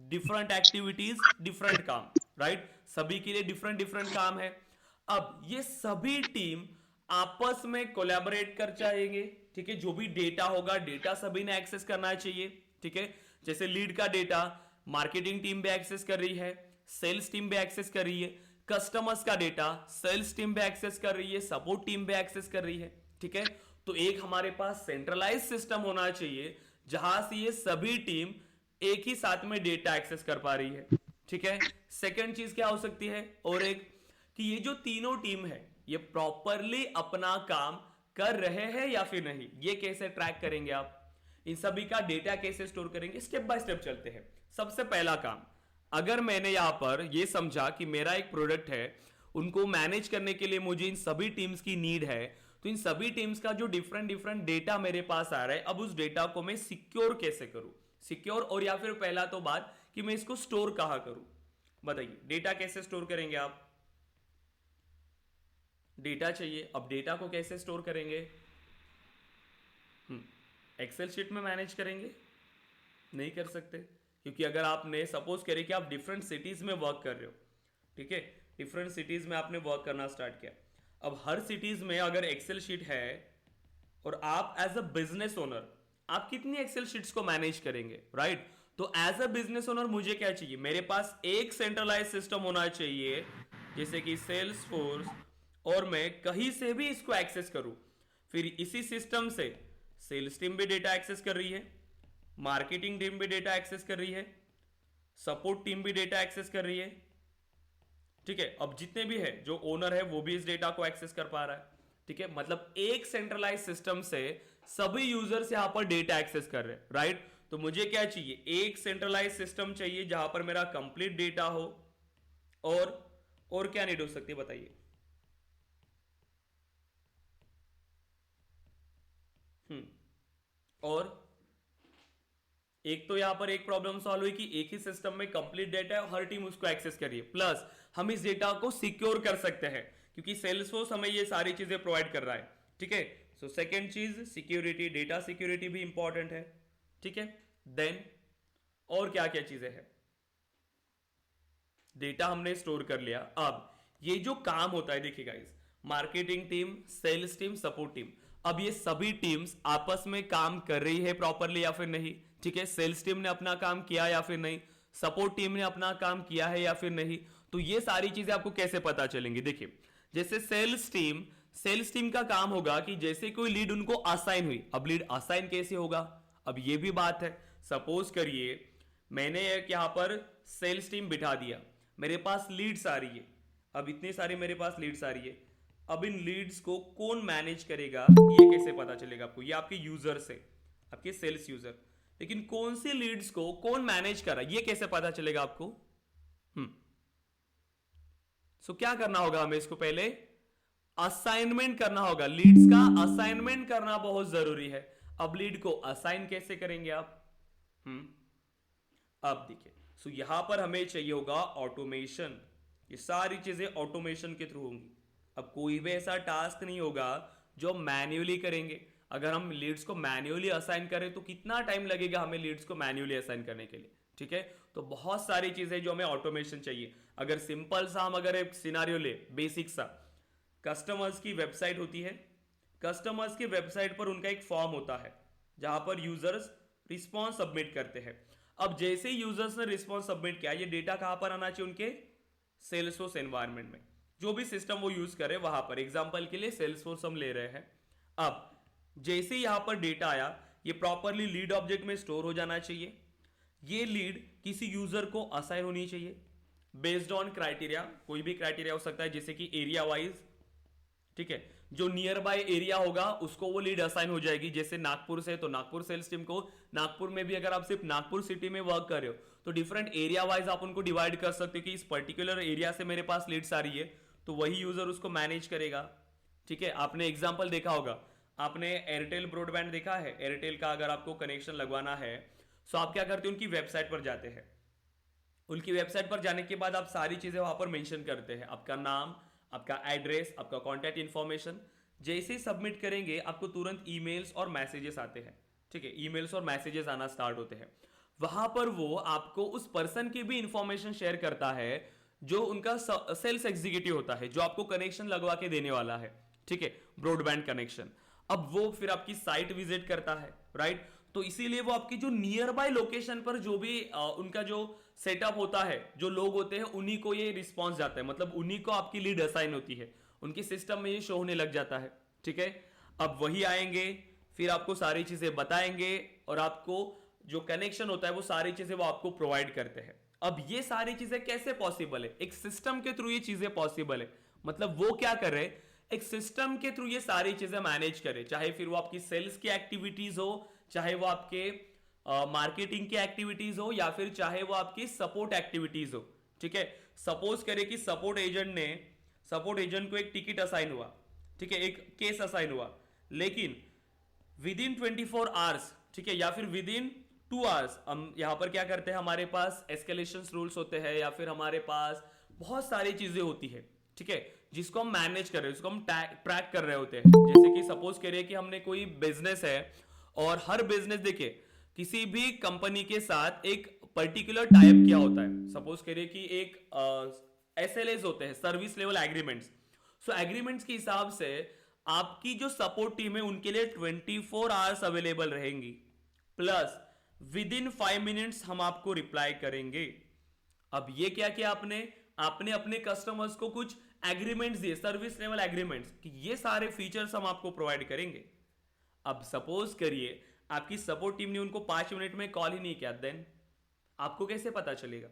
different activities, different काम, राइट, सभी के लिए डिफरेंट डिफरेंट काम है। अब ये सभी टीम आपस में कोलैबोरेट कर चाहेंगे, ठीक है। जो भी डेटा होगा, डेटा सभी ने एक्सेस करना चाहिए, ठीक है। जैसे लीड का डेटा मार्केटिंग टीम भी एक्सेस कर रही है, सेल्स टीम भी एक्सेस कर रही है, कस्टमर्स का डेटा सेल्स टीम भी एक्सेस कर रही है, सपोर्ट टीम भी एक्सेस कर रही है, ठीक है। तो एक हमारे पास सेंट्रलाइज सिस्टम होना चाहिए जहां से ये सभी टीम एक ही साथ में डेटा एक्सेस कर पा रही है, ठीक है। सेकंड चीज क्या हो सकती है, और एक, कि ये जो तीनों टीम है ये प्रॉपरली अपना काम कर रहे हैं या फिर नहीं, ये कैसे ट्रैक करेंगे आप, इन सभी का डेटा कैसे स्टोर करेंगे, स्टेप बाय स्टेप चलते हैं। सबसे पहला काम, अगर मैंने यहां पर ये समझा कि मेरा एक प्रोडक्ट है, उनको मैनेज करने के लिए मुझे इन सभी टीम्स की नीड है, तो इन सभी टीम्स का जो डिफरेंट डिफरेंट डेटा मेरे पास आ रहा है, अब उस डेटा को मैं सिक्योर कैसे करूं, सिक्योर, और या फिर पहला तो बात कि मैं इसको स्टोर कहां करूं, बताइए, डेटा कैसे स्टोर करेंगे आप? डेटा चाहिए, अब डेटा को कैसे स्टोर करेंगे? एक्सेल शीट में मैनेज करेंगे? नहीं कर सकते, क्योंकि अगर आपने सपोज करें कि आप डिफरेंट सिटीज में वर्क कर रहे हो, ठीक है, डिफरेंट सिटीज में आपने वर्क करना स्टार्ट किया, अब हर सिटीज में अगर एक्सेल शीट है और आप एज अ बिजनेस ओनर आप कितनी एक्सेल शीट्स को मैनेज करेंगे, राइट। तो एज अ बिजनेस ओनर मुझे क्या चाहिए, मेरे पास एक सेंट्रलाइज सिस्टम होना चाहिए, जैसे कि सेल्स फोर्स, और मैं कहीं से भी इसको एक्सेस करूं। फिर इसी सिस्टम से सेल्स टीम भी डेटा एक्सेस कर रही है, मार्केटिंग टीम भी डेटा एक्सेस कर रही है, सपोर्ट टीम भी डेटा एक्सेस कर रही है, ठीक है। अब जितने भी है जो ओनर है वो भी इस डेटा को एक्सेस कर पा रहा है, ठीक है। मतलब एक सेंट्रलाइज सिस्टम से सभी यूजर्स यहां पर डेटा एक्सेस कर रहे हैं, राइट। तो मुझे क्या चाहिए, एक सेंट्रलाइज सिस्टम चाहिए जहां पर मेरा कंप्लीट डेटा हो, और और क्या नीड हो सकती है बताइए। और एक तो यहां पर एक प्रॉब्लम सॉल्व हुई कि एक ही सिस्टम में कंप्लीट डेटा है और हर टीम उसको एक्सेस करिए, प्लस हम इस डेटा को सिक्योर कर सकते हैं क्योंकि सेल्सफोर्स हमें ये सारी चीजें प्रोवाइड कर रहा है। ठीक है, सो सेकेंड चीज सिक्योरिटी, डेटा सिक्योरिटी भी इंपॉर्टेंट है। ठीक है, देन और क्या क्या चीजें हैं, डेटा हमने स्टोर कर लिया। अब ये जो काम होता है देखिए guys, marketing team, sales team, support team, अब ये सभी टीम्स आपस में काम कर रही है प्रॉपरली या फिर नहीं। ठीक है, सेल्स टीम ने अपना काम किया या फिर नहीं, सपोर्ट टीम ने अपना काम किया है या फिर नहीं। तो ये सारी चीजें आपको कैसे पता चलेंगी, देखिए जैसे सेल्स टीम का काम होगा कि जैसे कोई लीड उनको असाइन हुई, अब लीड असाइन कैसे होगा, अब ये भी बात है। सपोज करिए मैंने एक यहां पर सेल्स टीम बिठा दिया, मेरे पास लीड्स आ रही है, अब इतनी सारी मेरे पास लीड्स आ रही है, अब इन लीड्स को कौन मैनेज करेगा ये कैसे पता चलेगा आपको, ये आपके यूजर से, आपके सेल्स यूजर, लेकिन कौन सी लीड्स को कौन मैनेज कर रहा है ये कैसे पता चलेगा आपको। सो क्या करना होगा हमें, इसको पहले असाइनमेंट करना होगा, लीड्स का असाइनमेंट करना बहुत जरूरी है। अब लीड को असाइन कैसे करेंगे आप, अब देखिए, सो यहां पर हमें चाहिए होगा ऑटोमेशन, ये सारी चीजें ऑटोमेशन के थ्रू होंगी। अब कोई भी ऐसा टास्क नहीं होगा जो मैन्युअली करेंगे, अगर हम लीड्स को मैन्युअली असाइन करें तो कितना टाइम लगेगा हमें लीड्स को मैन्युअली असाइन करने के लिए। ठीक है, तो बहुत सारी चीजें जो हमें ऑटोमेशन चाहिए। अगर सिंपल सा हम अगर एक सिनारियो ले, बेसिक सा, कस्टमर्स की वेबसाइट होती है, कस्टमर्स की वेबसाइट पर उनका एक फॉर्म होता है जहां पर यूजर्स रिस्पॉन्स सबमिट करते हैं। अब जैसे ही यूजर्स ने रिस्पॉन्स सबमिट किया, ये डेटा कहां पर आना चाहिए, उनके सेल्सफोर्स एनवायरनमेंट में, जो भी सिस्टम वो यूज करे वहां पर। एग्जांपल के लिए सेल्सफोर्स हम ले रहे हैं। अब जैसे ही यहां पर डेटा आया, ये प्रॉपरली लीड ऑब्जेक्ट में स्टोर हो जाना चाहिए। ये लीड किसी यूजर को असाइन होनी चाहिए बेस्ड ऑन क्राइटेरिया, कोई भी क्राइटेरिया हो सकता है, जैसे कि एरिया वाइज। ठीक है, जो नियर बाय एरिया होगा उसको वो लीड असाइन हो जाएगी। जैसे नागपुर से, तो नागपुर सेल्स टीम को, नागपुर में भी अगर आप सिर्फ नागपुर सिटी में वर्क कर रहे हो तो डिफरेंट एरिया वाइज आप उनको डिवाइड कर सकते हो कि इस पर्टिकुलर एरिया से मेरे पास लीड्स आ रही है, तो वही यूजर उसको मैनेज करेगा। ठीक है, आपने एग्जाम्पल देखा होगा, आपने एयरटेल ब्रॉडबैंड देखा है, एयरटेल का अगर आपको कनेक्शन लगवाना है तो आप क्या करते हैं, उनकी वेबसाइट पर जाते हैं। उनकी वेबसाइट पर जाने के बाद आप सारी चीजें वहां पर मेंशन करते हैं, आपका नाम, आपका एड्रेस, आपका कॉन्टैक्ट इंफॉर्मेशन। जैसे ही सबमिट करेंगे आपको तुरंत ईमेल्स और मैसेजेस आते हैं। ठीक है, ईमेल्स और मैसेजेस आना स्टार्ट होते हैं। वहां पर वो आपको उस पर्सन की भी इंफॉर्मेशन शेयर करता है जो उनका सेल्स एग्जीक्यूटिव होता है, जो आपको कनेक्शन लगवा के देने वाला है। ठीक है, ब्रॉडबैंड कनेक्शन। अब वो फिर आपकी साइट विजिट करता है, राइट। तो इसीलिए वो आपकी जो नियर बाय लोकेशन पर जो भी उनका जो सेटअप होता है, जो लोग होते हैं, उन्हीं को ये रिस्पॉन्स जाता है, मतलब उन्हीं को आपकी लीड असाइन होती है, उनकी सिस्टम में ये शो होने लग जाता है। ठीक है, अब वही आएंगे, फिर आपको सारी चीजें बताएंगे और आपको जो कनेक्शन होता है वो सारी चीजें वो आपको प्रोवाइड करते हैं। अब ये सारी चीजें कैसे पॉसिबल है, एक सिस्टम के थ्रू ये चीजें पॉसिबल है। मतलब वो क्या कर रहे हैं, एक सिस्टम के थ्रू ये सारी चीजें मैनेज करे, चाहे फिर वो आपकी सेल्स की एक्टिविटीज हो, चाहे वो आपके मार्केटिंग की एक्टिविटीज हो, या फिर चाहे वो आपकी सपोर्ट एक्टिविटीज हो। ठीक है, सपोज करें कि सपोर्ट एजेंट को एक टिकट असाइन हुआ, ठीक है, एक केस असाइन हुआ, लेकिन विद इन 24 आवर्स, ठीक है, या फिर विद इन 2 आवर्स, हम यहां पर क्या करते हैं, हमारे पास एस्केलेशन रूल्स होते हैं, या फिर हमारे पास बहुत सारी चीजें होती है। ठीक है, जिसको हम मैनेज कर रहे हैं, जिसको हम ट्रैक कर रहे होते हैं। जैसे कि सपोज करिए कि हमने कोई बिजनेस है और हर बिजनेस, देखिए किसी भी कंपनी के साथ एक पर्टिकुलर टाइप किया होता है। सपोज करिए कि एक SLAs होते हैं, सर्विस लेवल एग्रीमेंट्स। सो एग्रीमेंट्स के हिसाब से आपकी जो सपोर्ट टीम है उनके लिए 24 आवर्स अवेलेबल रहेंगी, प्लस विद इन 5 मिनट्स हम आपको रिप्लाई करेंगे। अब ये क्या किया आपने अपने कस्टमर्स को कुछ एग्रीमेंट्स दिए, सर्विस लेवल एग्रीमेंट्स, कि ये सारे फीचर्स हम आपको प्रोवाइड करेंगे। अब सपोज करिए आपकी सपोर्ट टीम ने उनको 5 मिनट में कॉल ही नहीं किया, देन आपको कैसे पता चलेगा।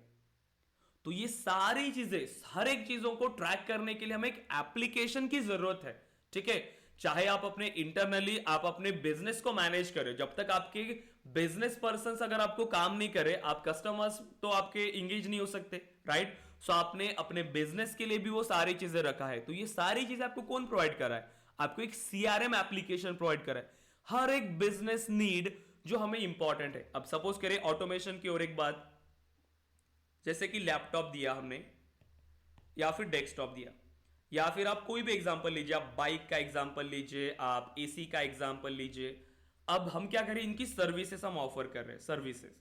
तो ये सारी चीजें, हर एक चीजों को ट्रैक करने के लिए हमें एक एप्लीकेशन की जरूरत है। ठीक है, चाहे आप अपने इंटरनली आप अपने बिजनेस को मैनेज करें, जब तक आपके बिजनेस पर्सन अगर आपको काम नहीं करे, आप कस्टमर्स तो आपके इंगेज नहीं हो सकते, राइट। सो आपने अपने बिजनेस के लिए भी वो सारी चीजें रखा है। तो ये सारी चीजें आपको कौन प्रोवाइड कर रहा है? आपको एक सीआरएम एप्लीकेशन प्रोवाइड कर रहा है, हर एक बिजनेस नीड जो हमें इंपॉर्टेंट है। अब सपोज करें ऑटोमेशन की और एक बात, जैसे कि लैपटॉप दिया हमने या फिर डेस्कटॉप दिया, या फिर आप कोई भी एग्जांपल लीजिए, आप बाइक का एग्जांपल लीजिए, आप एसी का एग्जांपल लीजिए। अब हम क्या करें, इनकी सर्विसेज हम ऑफर कर रहे हैं, सर्विसेज,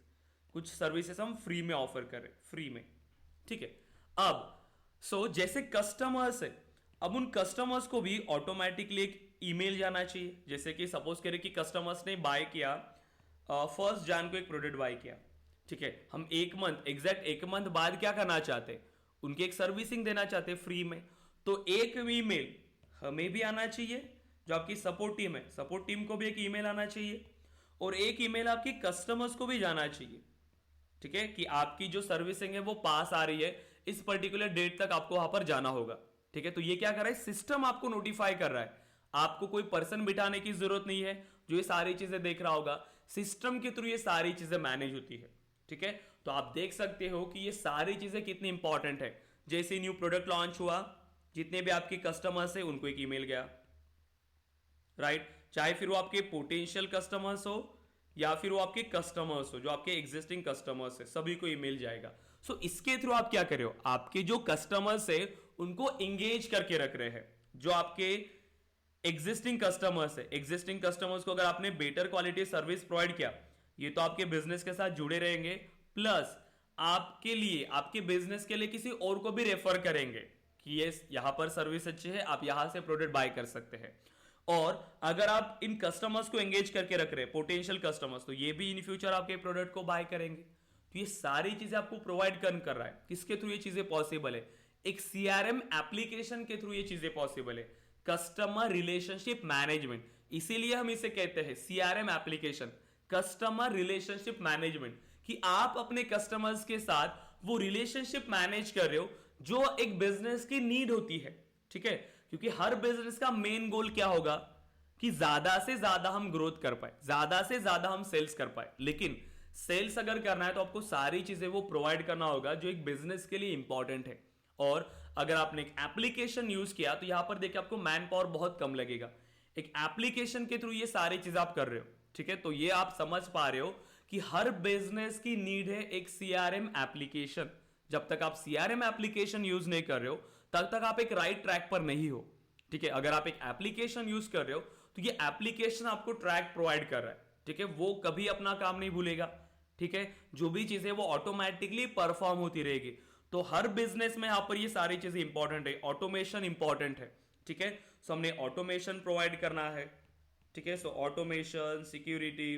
कुछ सर्विसेज हम फ्री में ऑफर कर रहे हैं, फ्री में, ठीक है। अब जैसे कस्टमर्स है, अब उन कस्टमर्स को भी ऑटोमेटिकली एक ईमेल जाना चाहिए। जैसे कि सपोज करें कि कस्टमर्स ने बाय किया 1 जन को एक प्रोडक्ट बाय किया, ठीक है। हम एग्जैक्ट एक मंथ बाद क्या करना चाहते हैं, उनकी एक सर्विसिंग देना चाहते हैं फ्री में। तो एक ईमेल हमें भी आना चाहिए, जो आपकी सपोर्ट टीम है, सपोर्ट टीम को भी एक ईमेल आना चाहिए, और एक ईमेल आपकी कस्टमर्स को भी जाना चाहिए, ठीक है, कि आपकी जो सर्विसिंग है वो पास आ रही है, इस पर्टिकुलर डेट तक आपको वहां पर जाना होगा, ठीक है। तो ये क्या कर रहा है, सिस्टम आपको नोटिफाई कर रहा है, आपको कोई पर्सन बिठाने की जरूरत नहीं है जो ये सारी चीजें देख रहा होगा, सिस्टम के थ्रू ये सारी चीजें मैनेज होती है, ठीक है। तो आप देख सकते हो कि ये सारी चीजें कितनी इंपॉर्टेंट है। जैसे न्यू प्रोडक्ट लॉन्च हुआ, जितने भी आपके कस्टमर्स है उनको एक ईमेल गया, राइट, चाहे फिर वो आपके पोटेंशियल कस्टमर्स हो या फिर वो आपके कस्टमर्स हो, जो आपके एग्जिस्टिंग कस्टमर्स है, सभी को ईमेल जाएगा। सो इसके थ्रू आप क्या कर रहे हो, आपके जो कस्टमर्स है उनको एंगेज करके रख रहे हैं। जो आपके एग्जिस्टिंग कस्टमर्स है, एग्जिस्टिंग कस्टमर्स को अगर आपने बेटर क्वालिटी सर्विस प्रोवाइड किया, ये तो आपके बिजनेस के साथ जुड़े रहेंगे, प्लस आपके लिए, आपके बिजनेस के लिए किसी और को भी रेफर करेंगे कि ये यहां पर सर्विस अच्छी है, आप यहां से प्रोडक्ट बाय कर सकते हैं। और अगर आप इन कस्टमर्स को एंगेज करके रख रहे हैं, पोटेंशियल कस्टमर्स, तो ये भी इन फ्यूचर आपके प्रोडक्ट को बाय करेंगे। तो ये सारी चीजें आपको प्रोवाइड कर रहा है। किसके थ्रू ये चीजें पॉसिबल है? एक सीआरएम एप्लीकेशन के थ्रू ये चीजें पॉसिबल है, कस्टमर रिलेशनशिप मैनेजमेंट। इसीलिए हम इसे कहते हैं CRM application, customer relationship management, कि आप अपने कस्टमर्स के साथ वो रिलेशनशिप मैनेज कर रहे हो जो एक बिजनेस की नीड होती है, ठीक है। क्योंकि हर बिजनेस का मेन गोल क्या होगा कि ज्यादा से ज्यादा हम ग्रोथ कर पाए, ज्यादा से ज्यादा हम सेल्स कर पाए। लेकिन सेल्स अगर करना है तो आपको सारी चीजें वो प्रोवाइड करना होगा जो एक बिजनेस के लिए इंपॉर्टेंट है। और अगर आपने एक एप्लीकेशन यूज किया तो यहां पर देखिए आपको मैन पावर बहुत कम लगेगा, एक एप्लीकेशन के थ्रू ये सारी चीजें आप कर रहे हो, ठीक है। तो ये आप समझ पा रहे हो कि हर बिजनेस की नीड है एक सीआरएम एप्लीकेशन। जब तक आप सीआरएम एप्लीकेशन यूज नहीं कर रहे हो तब तक आप एक राइट ट्रैक पर नहीं हो, ठीक है। अगर आप एक एप्लीकेशन यूज कर रहे हो तो ये एप्लीकेशन आपको ट्रैक प्रोवाइड कर रहा है, ठीक है। वो कभी अपना काम नहीं भूलेगा, ठीक है। जो भी चीजें वो ऑटोमेटिकली परफॉर्म होती रहेगी। तो हर बिजनेस में यहां पर ये सारी चीजें इंपॉर्टेंट है, ऑटोमेशन इंपॉर्टेंट है, ठीक है। सो हमने ऑटोमेशन प्रोवाइड करना है, ठीक है। सो ऑटोमेशन, सिक्योरिटी,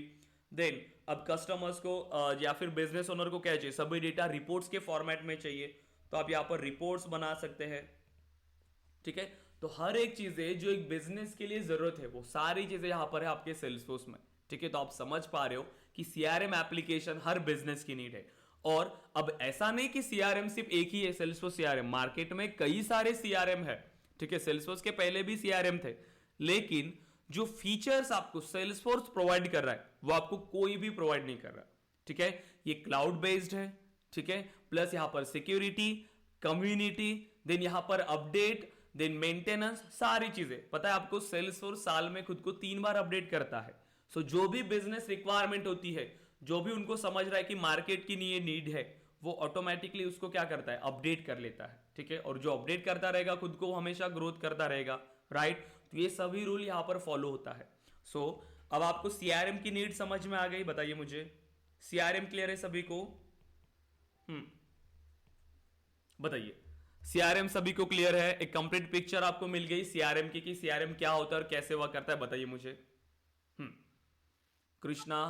देन अब कस्टमर्स को या फिर बिजनेस ओनर को क्या चाहिए, सभी डेटा रिपोर्ट्स के फॉर्मेट में चाहिए, तो आप यहां पर रिपोर्ट्स बना सकते हैं, ठीक है। तो हर एक चीजें जो एक बिजनेस के लिए जरूरत है वो सारी चीजें यहां पर है आपके सेल्सफोर्स में, ठीक है। तो आप समझ पा रहे हो कि सीआरएम एप्लीकेशन हर बिजनेस की नीड है। और अब ऐसा नहीं कि सीआरएम सिर्फ एक ही है, सेल्सफोर्स सीआरएम, मार्केट में कई सारे सीआरएम है, ठीक है। सेल्सफोर्स के पहले भी सीआरएम थे, लेकिन जो फीचर्स आपको सेल्सफोर्स प्रोवाइड कर रहा है वो आपको कोई भी प्रोवाइड नहीं कर रहा, ठीक है। ये क्लाउड बेस्ड है, ठीक है, प्लस यहां पर सिक्योरिटी, कम्युनिटी, देन यहां पर अपडेट, देन मेंटेनेंस, सारी चीजें पता है आपको। सेल्सफोर्स साल में खुद को 3 बार अपडेट करता है। सो जो भी बिजनेस रिक्वायरमेंट होती है, जो भी उनको समझ रहा है कि मार्केट की ये नीड है, वो ऑटोमेटिकली उसको क्या करता है, अपडेट कर लेता है, ठीक है। और जो अपडेट करता रहेगा खुद को हमेशा ग्रोथ करता रहेगा, राइट। तो ये सभी रूल यहां पर फॉलो होता है। सो अब आपको सीआरएम की नीड समझ में आ गई, बताइए मुझे, सीआरएम क्लियर है सभी को? बताइए, सीआरएम सभी को क्लियर है? एक कंप्लीट पिक्चर आपको मिल गई सीआरएम की, कि सीआरएम क्या होता है और कैसे वर्क करता है, बताइए मुझे। कृष्णा,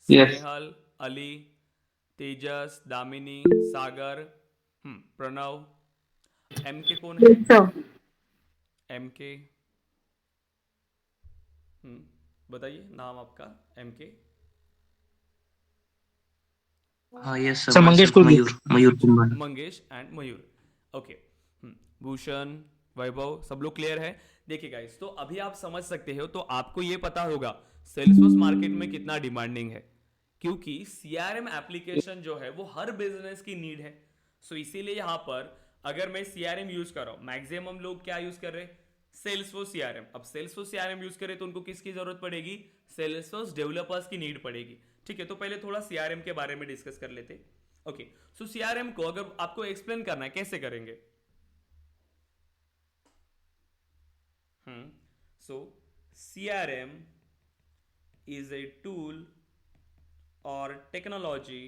स्नेहल, अली, तेजस, दामिनी, सागर, प्रणव, एमके कौन है? एमके, बताइए नाम आपका। एमके, हाँ yes sir, Mangesh Kuldeep. Mayur Kumbhar. Mangesh and Mayur, okay. Bhushan, Vaibhav, सब लोग क्लियर है? देखिए गाइस, तो अभी आप समझ सकते हो, तो आपको ये पता होगा सेल्सफोर्स मार्केट में कितना डिमांडिंग है, क्योंकि सीआरएम एप्लीकेशन जो है वो हर बिजनेस की नीड है। सो इसीलिए यहाँ पर अगर मैं CRM यूज कर रहा हूँ, मैक्सिमम लोग क्या यूज कर रहे हैं, सेल्सफोर्स CRM। अब सेल्सफोर्स CRM यूज करें तो उनको किसकी जरूरत पड़ेगी, सेल्सफोर्स डेवलपर्स की नीड पड़ेगी। ठीक है, तो पहले थोड़ा CRM के बारे में डिस्कस कर लेते। ओके, सो CRM को अगर आपको एक्सप्लेन करना है कैसे करेंगे, so CRM is a tool or technology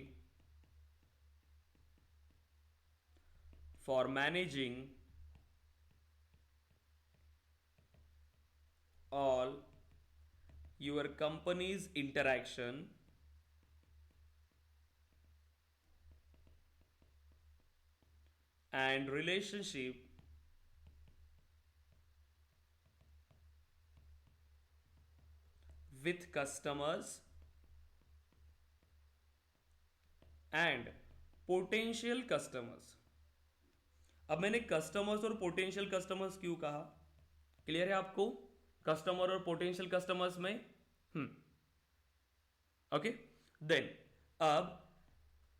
for managing all your company's interaction and relationship with customers and potential customers। अब मैंने कस्टमर्स और पोटेंशियल कस्टमर्स क्यों कहा, क्लियर है आपको, कस्टमर और पोटेंशियल कस्टमर्स में। ओके, देन अब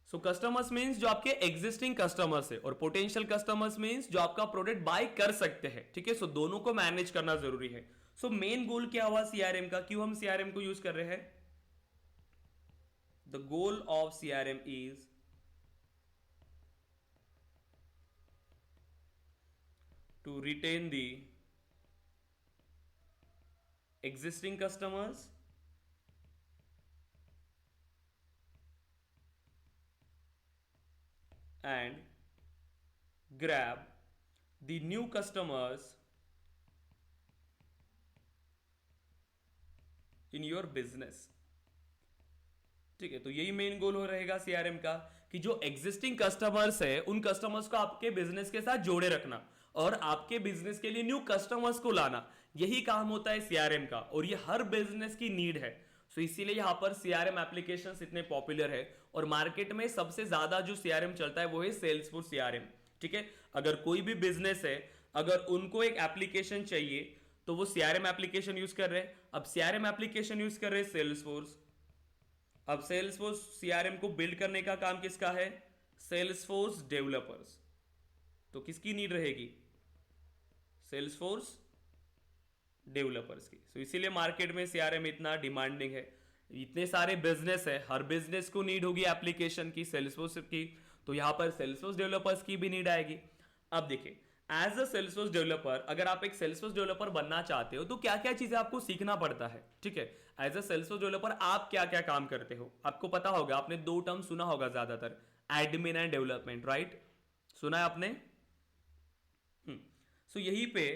सो कस्टमर्स मींस जो आपके एग्जिस्टिंग कस्टमर्स है, और पोटेंशियल कस्टमर्स मींस जो आपका प्रोडक्ट बाय कर सकते हैं। ठीक है, सो दोनों को मैनेज करना जरूरी है। सो मेन गोल क्या हुआ CRM का, क्यों हम CRM को यूज कर रहे हैं, the goal of CRM is to retain the existing customers and grab the new customers in your business। ठीक है, तो यही मेन गोल हो रहेगा CRM का कि जो एग्जिस्टिंग कस्टमर्स है उन कस्टमर्स को आपके बिजनेस के साथ जोड़े रखना और आपके बिजनेस के लिए न्यू कस्टमर्स को लाना, यही काम होता है CRM का, और ये हर बिजनेस की नीड है। सो इसीलिए यहां पर CRM एप्लीकेशंस इतने पॉपुलर है, और मार्केट में सबसे ज्यादा जो CRM चलता है वो है सेल्सफोर्स CRM। ठीक है, अगर कोई भी बिजनेस है, अगर उनको एक एप्लीकेशन चाहिए तो वो CRM एप्लीकेशन यूज कर रहे हैं। अब CRM एप्लीकेशन यूज कर रहे हैं सेल्सफोर्स। अब सेल्सफोर्स CRM को बिल्ड करने का काम किसका है, सेल्सफोर्स डेवलपर्स। तो किसकी नीड रहेगी, सेल्सफोर्स डेवलपर्स की। सो इसीलिए मार्केट में CRM इतना डिमांडिंग है, इतने सारे बिजनेस है, हर बिजनेस को नीड होगी एप्लीकेशन की, सेल्सफोर्स की, तो यहां पर सेल्सफोर्स डेवलपर्स की भी नीड आएगी। अब देखिए, एज अ सेल्सफोर्स डेवलपर, अगर आप एक सेल्सफोर्स डेवलपर बनना चाहते हो तो क्या क्या चीजें आपको सीखना पड़ता है। ठीक है, एज अ सेल्सफोर्स डेवलपर आप क्या क्या काम करते हो, आपको पता होगा, आपने दो टर्म सुना होगा ज्यादातर, एडमिन एंड डेवलपमेंट, राइट, सुना है आपने। सो यहीं पे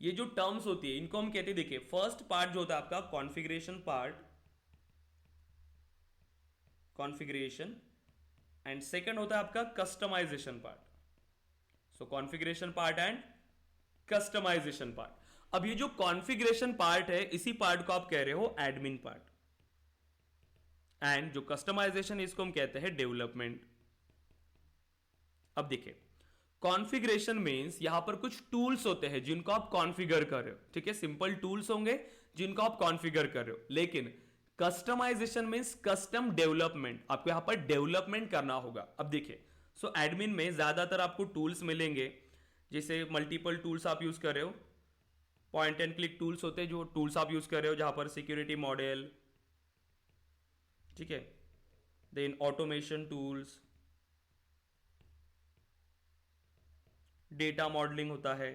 ये जो टर्म्स होती है इनको हम कहते हैं, देखिए फर्स्ट पार्ट जो होता है आपका configuration part, configuration, and second होता है आपका customisation part. So configuration part and customisation part. अब ये जो कॉन्फ़िगरेशन पार्ट है, इसी पार्ट को आप कह रहे हो एडमिन पार्ट, एंड जो कस्टमाइजेशन इसको हम कहते हैं डेवलपमेंट। अब देखिए, कॉन्फ़िगरेशन मींस यहां पर कुछ टूल्स होते हैं जिनको आप कॉन्फ़िगर कर रहे हो। ठीक है, सिंपल टूल्स होंगे जिनको आप कॉन्फ़िगर कर रहे हो। लेकिन कस्टमाइजेशन मींस कस्टम डेवलपमेंट, आपको यहां पर डेवलपमेंट करना होगा। अब देखिए, सो एडमिन में ज्यादातर आपको टूल्स मिलेंगे, जैसे मल्टीपल टूल्स आप यूज कर रहे हो, पॉइंट एंड क्लिक टूल्स होते हैं जो टूल्स आप यूज कर रहे हो, जहां पर सिक्योरिटी मॉडल, ठीक है, then automation tools, data modelling होता है,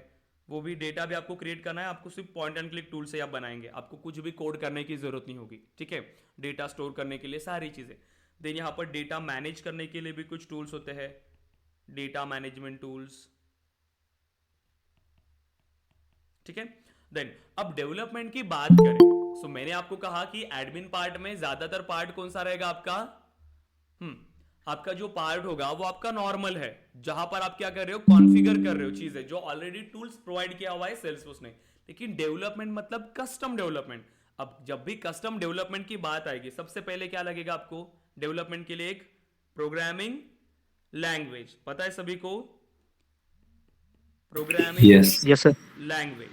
वो भी डेटा भी आपको क्रिएट करना है, आपको सिर्फ पॉइंट एंड क्लिक टूल से आप बनाएंगे, आपको कुछ भी कोड करने की जरूरत नहीं होगी। ठीक है, डेटा स्टोर करने के लिए सारी चीजें। देन यहाँ पर डेटा मैनेज करने के लिए भी कुछ टूल्स होते हैं, डेटा मैनेजमेंट टूल्स। ठीक है, देन अब डेवलपमेंट की बात करें, सो मैंने आपको कहा कि एडमिन पार्ट में ज्यादातर पार्ट कौन सा रहेगा आपका, आपका जो पार्ट होगा वो आपका नॉर्मल है, जहां पर आप क्या कर रहे हो, कॉन्फ़िगर कर रहे हो चीजें जो ऑलरेडी टूल्स प्रोवाइड किया हुआ है सेल्सफोर्स ने। लेकिन डेवलपमेंट मतलब कस्टम डेवलपमेंट। अब जब भी कस्टम डेवलपमेंट की बात आएगी, सबसे पहले क्या लगेगा आपको डेवलपमेंट के लिए, एक प्रोग्रामिंग लैंग्वेज, पता है सभी को, programming yes sir. Language.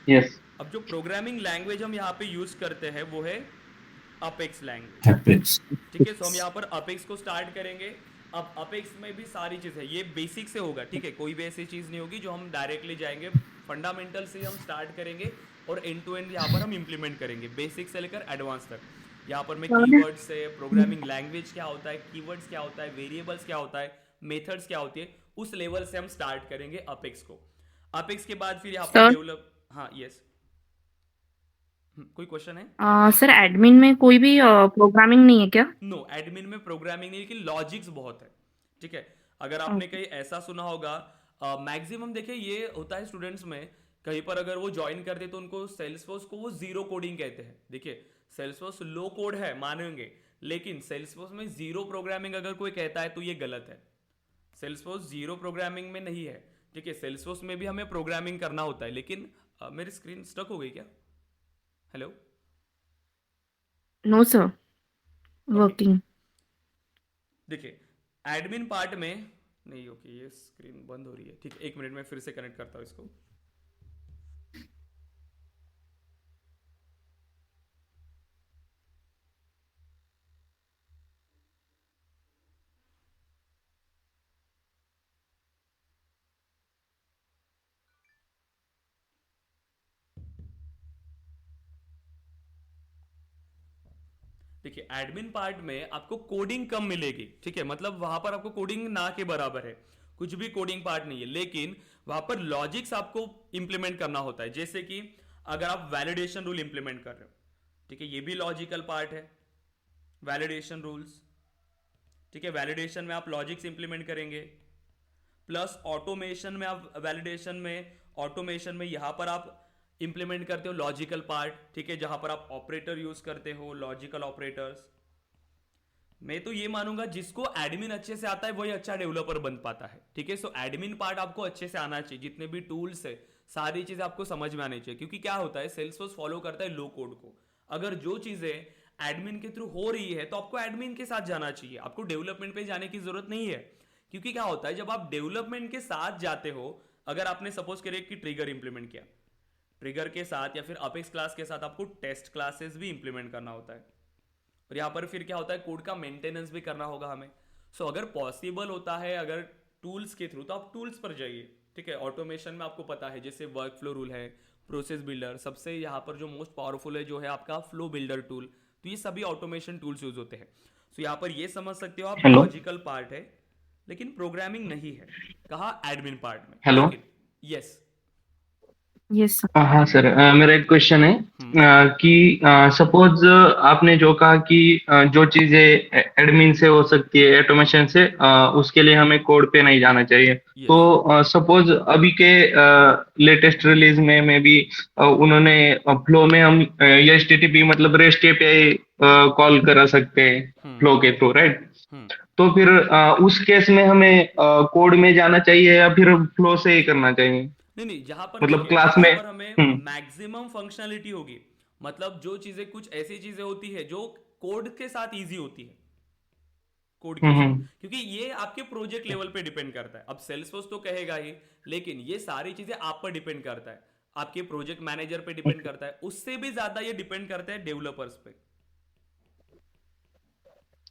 Yes. अब जो प्रोग्रामिंग लैंग्वेज हम यहाँ पे यूज करते हैं वो है अपेक्स लैंग्वेज। Apex. ठीक है, तो हम यहाँ पर अपेक्स को स्टार्ट करेंगे। अब अपेक्स में भी सारी चीज़ है, ये बेसिक से होगा, ठीक है, कोई भी ऐसी चीज़ नहीं होगी जो हम डायरेक्टली जाएंगे, फंडामेंटल से हम स्टार्ट करेंगे और एंड टू एंड यहाँ पर हम इम्प्लीमेंट करेंगे, बेसिक से लेकर एडवांस तक। यहाँ पर मैं कीवर्ड्स से, प्रोग्रामिंग लैंग्वेज क्या होता है, कीवर्ड्स क्या होता है, वेरिएबल्स क्या होता है, मेथड्स क्या होती है, उस लेवल से हम स्टार्ट करेंगे अपेक्स को। अपेक्स के बाद फिर यहाँ पर सर डेवलप, हाँ यस, कोई क्वेश्चन है? सर एडमिन में कोई भी प्रोग्रामिंग नहीं है क्या? नो, एडमिन में प्रोग्रामिंग नहीं, लेकिन लॉजिक्स बहुत है, ठीक है। अगर आपने ओके कहीं ऐसा सुना होगा, मैक्सिमम देखिए ये होता है स्टूडेंट्स में, कहीं पर अगर वो ज्वाइन करते तो उनको सेल्सफोर्स को वो जीरो कोडिंग कहते हैं। देखिए सेल्सफोर्स लो कोड है मानेंगे, लेकिन सेल्सफोर्स में जीरो प्रोग्रामिंग अगर कोई कहता है तो ये गलत है। सेल्सफोर्स जीरो प्रोग्रामिंग में नहीं है, ठीक है, सेल्सफोर्स में भी हमें प्रोग्रामिंग करना होता है। लेकिन मेरी स्क्रीन स्टक हो गई क्या? Hello, no sir okay, working. देखिए एडमिन पार्ट में नहीं, ओके ये स्क्रीन बंद हो रही है, ठीक है, एक मिनट में फिर से कनेक्ट करता हूँ इसको। देखिए एडमिन पार्ट में आपको कोडिंग कम मिलेगी, ठीक है, मतलब वहां पर आपको कोडिंग ना के बराबर है, कुछ भी कोडिंग पार्ट नहीं है, लेकिन वहां पर लॉजिक्स आपको इंप्लीमेंट करना होता है। जैसे कि अगर आप वैलिडेशन रूल इंप्लीमेंट कर रहे हो, ठीक है, ये भी लॉजिकल पार्ट है, वैलिडेशन रूल्स, ठीक है, वैलिडेशन में आप लॉजिक्स इंप्लीमेंट करेंगे, प्लस ऑटोमेशन में आप वैलिडेशन में, ऑटोमेशन में यहां पर आप इंप्लीमेंट करते हो लॉजिकल पार्ट, ठीक है, जहां पर आप ऑपरेटर यूज करते हो, लॉजिकल ऑपरेटर्स। मैं तो ये मानूंगा जिसको एडमिन अच्छे से आता है वही अच्छा डेवलपर बन पाता है, ठीक है। सो एडमिन पार्ट आपको अच्छे से आना चाहिए, जितने भी टूल्स है सारी चीजें आपको समझ में आनी चाहिए, क्योंकि क्या होता है सेल्सफोर्स फॉलो करता है लो कोड को। अगर जो चीजें एडमिन के थ्रू हो रही है तो आपको एडमिन के साथ जाना चाहिए, आपको डेवलपमेंट पे जाने की जरूरत नहीं है। क्योंकि क्या होता है जब आप डेवलपमेंट के साथ जाते हो, अगर आपने सपोज करिए कि ट्रिगर इंप्लीमेंट किया, ट्रिगर के साथ या फिर अपेक्स क्लास के साथ आपको टेस्ट क्लासेस भी इंप्लीमेंट करना होता है, और यहां पर फिर क्या होता है कोड का मेंटेनेंस भी करना होगा हमें। सो अगर पॉसिबल होता है अगर टूल्स के थ्रू, तो आप टूल्स पर जाइए, ठीक है। ऑटोमेशन में आपको पता है जैसे वर्क फ्लो रूल है, प्रोसेस बिल्डर, सबसे यहाँ पर जो मोस्ट पावरफुल है जो है आपका फ्लो बिल्डर टूल, तो ये सभी ऑटोमेशन टूल्स यूज होते हैं। सो यहाँ पर ये समझ सकते हो आप, हेलो लॉजिकल पार्ट है लेकिन प्रोग्रामिंग नहीं है, कहा एडमिन पार्ट में, हेलो लेकिन यस, यस सर। हाँ सर, मेरा एक क्वेश्चन है कि सपोज आपने जो कहा कि जो चीजें एडमिन से हो सकती है, ऑटोमेशन से, उसके लिए हमें कोड पे नहीं जाना चाहिए। यस, तो सपोज अभी के लेटेस्ट रिलीज में भी उन्होंने फ्लो में हम HTTP मतलब रेस्ट एपीआई कॉल करा सकते हैं फ्लो के थ्रू, राइट? तो फिर उस केस में हमें कोड में जाना चाहिए या फिर फ्लो से ही करना चाहिए? नहीं, जहां पर मतलब देखिए क्लास जहां में। पर हमें हम्म मैक्सिमम फंक्शनलिटी होगी, मतलब जो चीजें कुछ ऐसी चीजें होती है जो कोड के साथ इजी होती है, कोड के साथ, हम्म क्योंकि ये आपके प्रोजेक्ट लेवल पे डिपेंड करता है। अब सेल्सफोर्स तो कहेगा ही, लेकिन ये सारी चीजें आप पर डिपेंड करता है, आपके प्रोजेक्ट मैनेजर पे डिपेंड करता है, उससे भी ज्यादा ये डिपेंड करता है डेवलपर्स पे।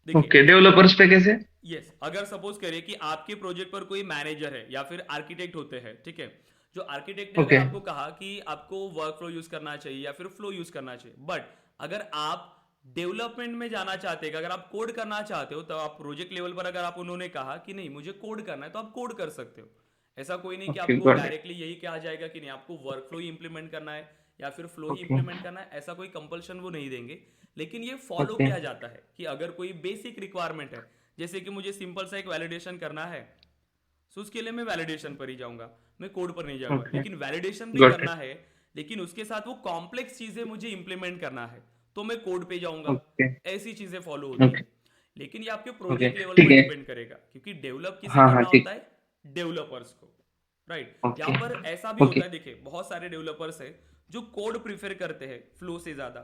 देखिए ओके, डेवलपर्स पे कैसे? यस, अगर सपोज करें कि आपके प्रोजेक्ट पर कोई मैनेजर है या फिर आर्किटेक्ट होते हैं, ठीक है, जो आर्किटेक्ट ने अगर ओके आपको कहा कि आपको वर्क फ्लो यूज करना चाहिए या फिर फ्लो यूज करना चाहिए, बट अगर आप डेवलपमेंट में जाना चाहते हैं, अगर आप कोड करना चाहते हो, तो आप प्रोजेक्ट लेवल पर अगर आप उन्होंने कहा कि नहीं मुझे कोड करना है, तो आप कोड कर सकते हो। ऐसा कोई नहीं कि ओके, आपको गॉट इट। डायरेक्टली यही कहा जाएगा कि नहीं आपको वर्क फ्लो ही इंप्लीमेंट करना है या फिर फ्लो ही ओके इंप्लीमेंट करना है, ऐसा कोई कंपल्शन वो नहीं देंगे। लेकिन ये फॉलो ओके किया जाता है कि अगर कोई बेसिक रिक्वायरमेंट है, जैसे कि मुझे सिंपल सा एक वैलिडेशन करना है, सो उसके लिए मैं वैलिडेशन पर ही जाऊंगा, मैं कोड पर नहीं जाऊंगा। ओके, लेकिन वैलिडेशन भी गॉट करना इट। है, लेकिन उसके साथ वो कॉम्प्लेक्स चीजें मुझे इंप्लीमेंट करना है, तो मैं कोड पे जाऊंगा। ओके ऐसी चीजें फॉलो होती ओके है, लेकिन ये आपके ओके, प्रोजेक्ट लेवल ठीक पर है। डिपेंड करेगा, क्योंकि डेवलप किसे हाँ हाँ, करना ठीक। होता है, डेवलपर्स को, राइट। ओके यहाँ पर ऐसा भी ओके होता है, देखिए बहुत सारे डेवलपर्स है जो कोड प्रीफर करते हैं फ्लो से ज्यादा,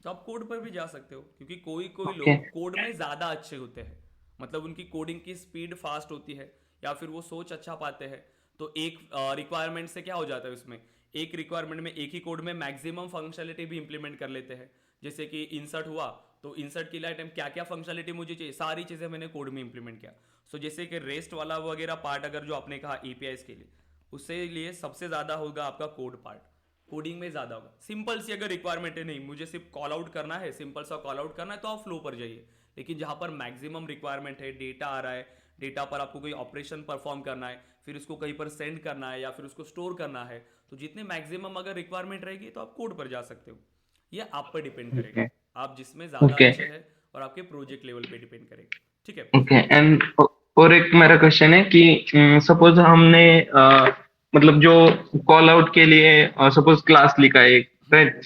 तो आप कोड पर भी जा सकते हो, क्योंकि कोई कोई ओके लोग कोड में ज्यादा अच्छे होते हैं, मतलब उनकी कोडिंग की स्पीड फास्ट होती है या फिर वो सोच अच्छा पाते हैं। तो एक रिक्वायरमेंट से क्या हो जाता है उसमें, एक रिक्वायरमेंट में एक ही कोड में मैक्सिमम फंक्शनलिटी भी इंप्लीमेंट कर लेते हैं। जैसे कि इंसर्ट हुआ तो इंसर्ट के लिए टाइम क्या क्या फंक्शनलिटी मुझे चाहिए, सारी चीज़ें मैंने कोड में इंप्लीमेंट किया। सो जैसे कि रेस्ट वाला वगैरह पार्ट अगर जो आपने कहा एपीआईज के लिए, उससे लिए सबसे ज़्यादा होगा आपका कोड पार्ट, कोडिंग में ज़्यादा होगा। सिंपल सी अगर रिक्वायरमेंट है, नहीं मुझे सिर्फ कॉल आउट करना है, सिंपल सा कॉल आउट करना है, तो आप फ्लो पर जाइए। लेकिन जहाँ पर मैक्सिमम रिक्वायरमेंट है, डेटा आ रहा है, डेटा पर आपको कोई ऑपरेशन परफॉर्म करना है, फिर उसको कहीं पर सेंड करना है या फिर उसको स्टोर करना है, तो जितने मैक्सिमम अगर रिक्वायरमेंट रहेगी तो आप कोड पर जा सकते हो। ये आप पर डिपेंड करेगा, आप जिसमें ज़्यादा Okay. अच्छे हैं, और आपके प्रोजेक्ट लेवल पे डिपेंड करेगा। ठीक है। ओके एंड और एक मेरा क्वेश्चन है कि सपोज हमने मतलब जो कॉल आउट के लिए सपोज क्लास लिखा है, राइट?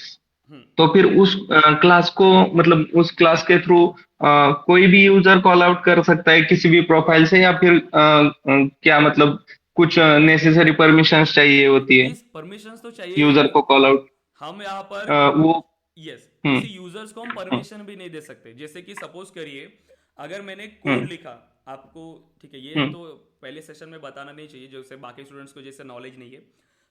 तो फिर उस क्लास को मतलब उस क्लास के थ्रू कोई भी यूजर कॉल आउट कर सकता है किसी भी प्रोफाइल से, या फिर क्या मतलब कुछ नेसेसरी परमिशंस चाहिए होती है ये परमिशंस तो चाहिए ही यूजर होगा। को कॉल आउट? हम यहाँ पर वो यस हम्म किसी यूजर्स को हम परमिशन भी नहीं दे सकते। जैसे कि सपोज करिए अगर मैंने कोड लिखा आपको, ठीक है, ये तो पहले सेशन में बताना नहीं चाहिए जैसे बाकी स्टूडेंट्स को जैसे नॉलेज नहीं है।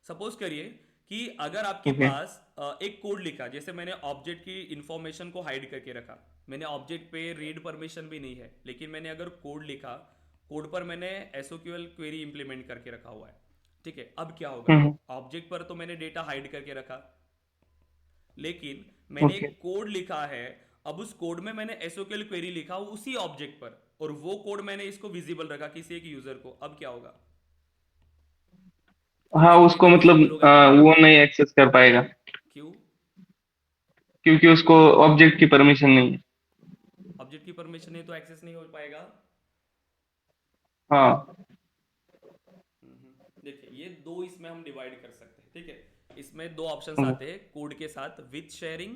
सपोज करिए कि अगर आपके Okay. पास एक कोड लिखा, जैसे मैंने ऑब्जेक्ट की इंफॉर्मेशन को हाइड करके रखा, मैंने ऑब्जेक्ट पे रीड परमिशन भी नहीं है, लेकिन मैंने अगर कोड लिखा, कोड पर मैंने एसओक्यूएल क्वेरी इंप्लीमेंट करके रखा हुआ है। ठीक है, अब क्या होगा, ऑब्जेक्ट पर तो मैंने डेटा हाइड करके रखा, लेकिन मैंने Okay. एक कोड लिखा है, अब उस कोड में मैंने एसओक्यूएल क्वेरी लिखा उसी ऑब्जेक्ट पर, और वो कोड मैंने इसको विजिबल रखा किसी एक यूजर को। अब क्या होगा, हाँ, उसको उसको डेटा मतलब विजिबल होगा या नहीं? वो नहीं एक्सेस कर पाएगा क्यों? क्योंकि उसको ऑब्जेक्ट की परमिशन नहीं है। ऑब्जेक्ट की परमिशन नहीं तो एक्सेस नहीं हो पाएगा। हाँ देखिए ये दो इसमें हम डिवाइड कर सकते हैं। ठीक है, इसमें दो ऑप्शंस आते हैं कोड के साथ, विथ शेयरिंग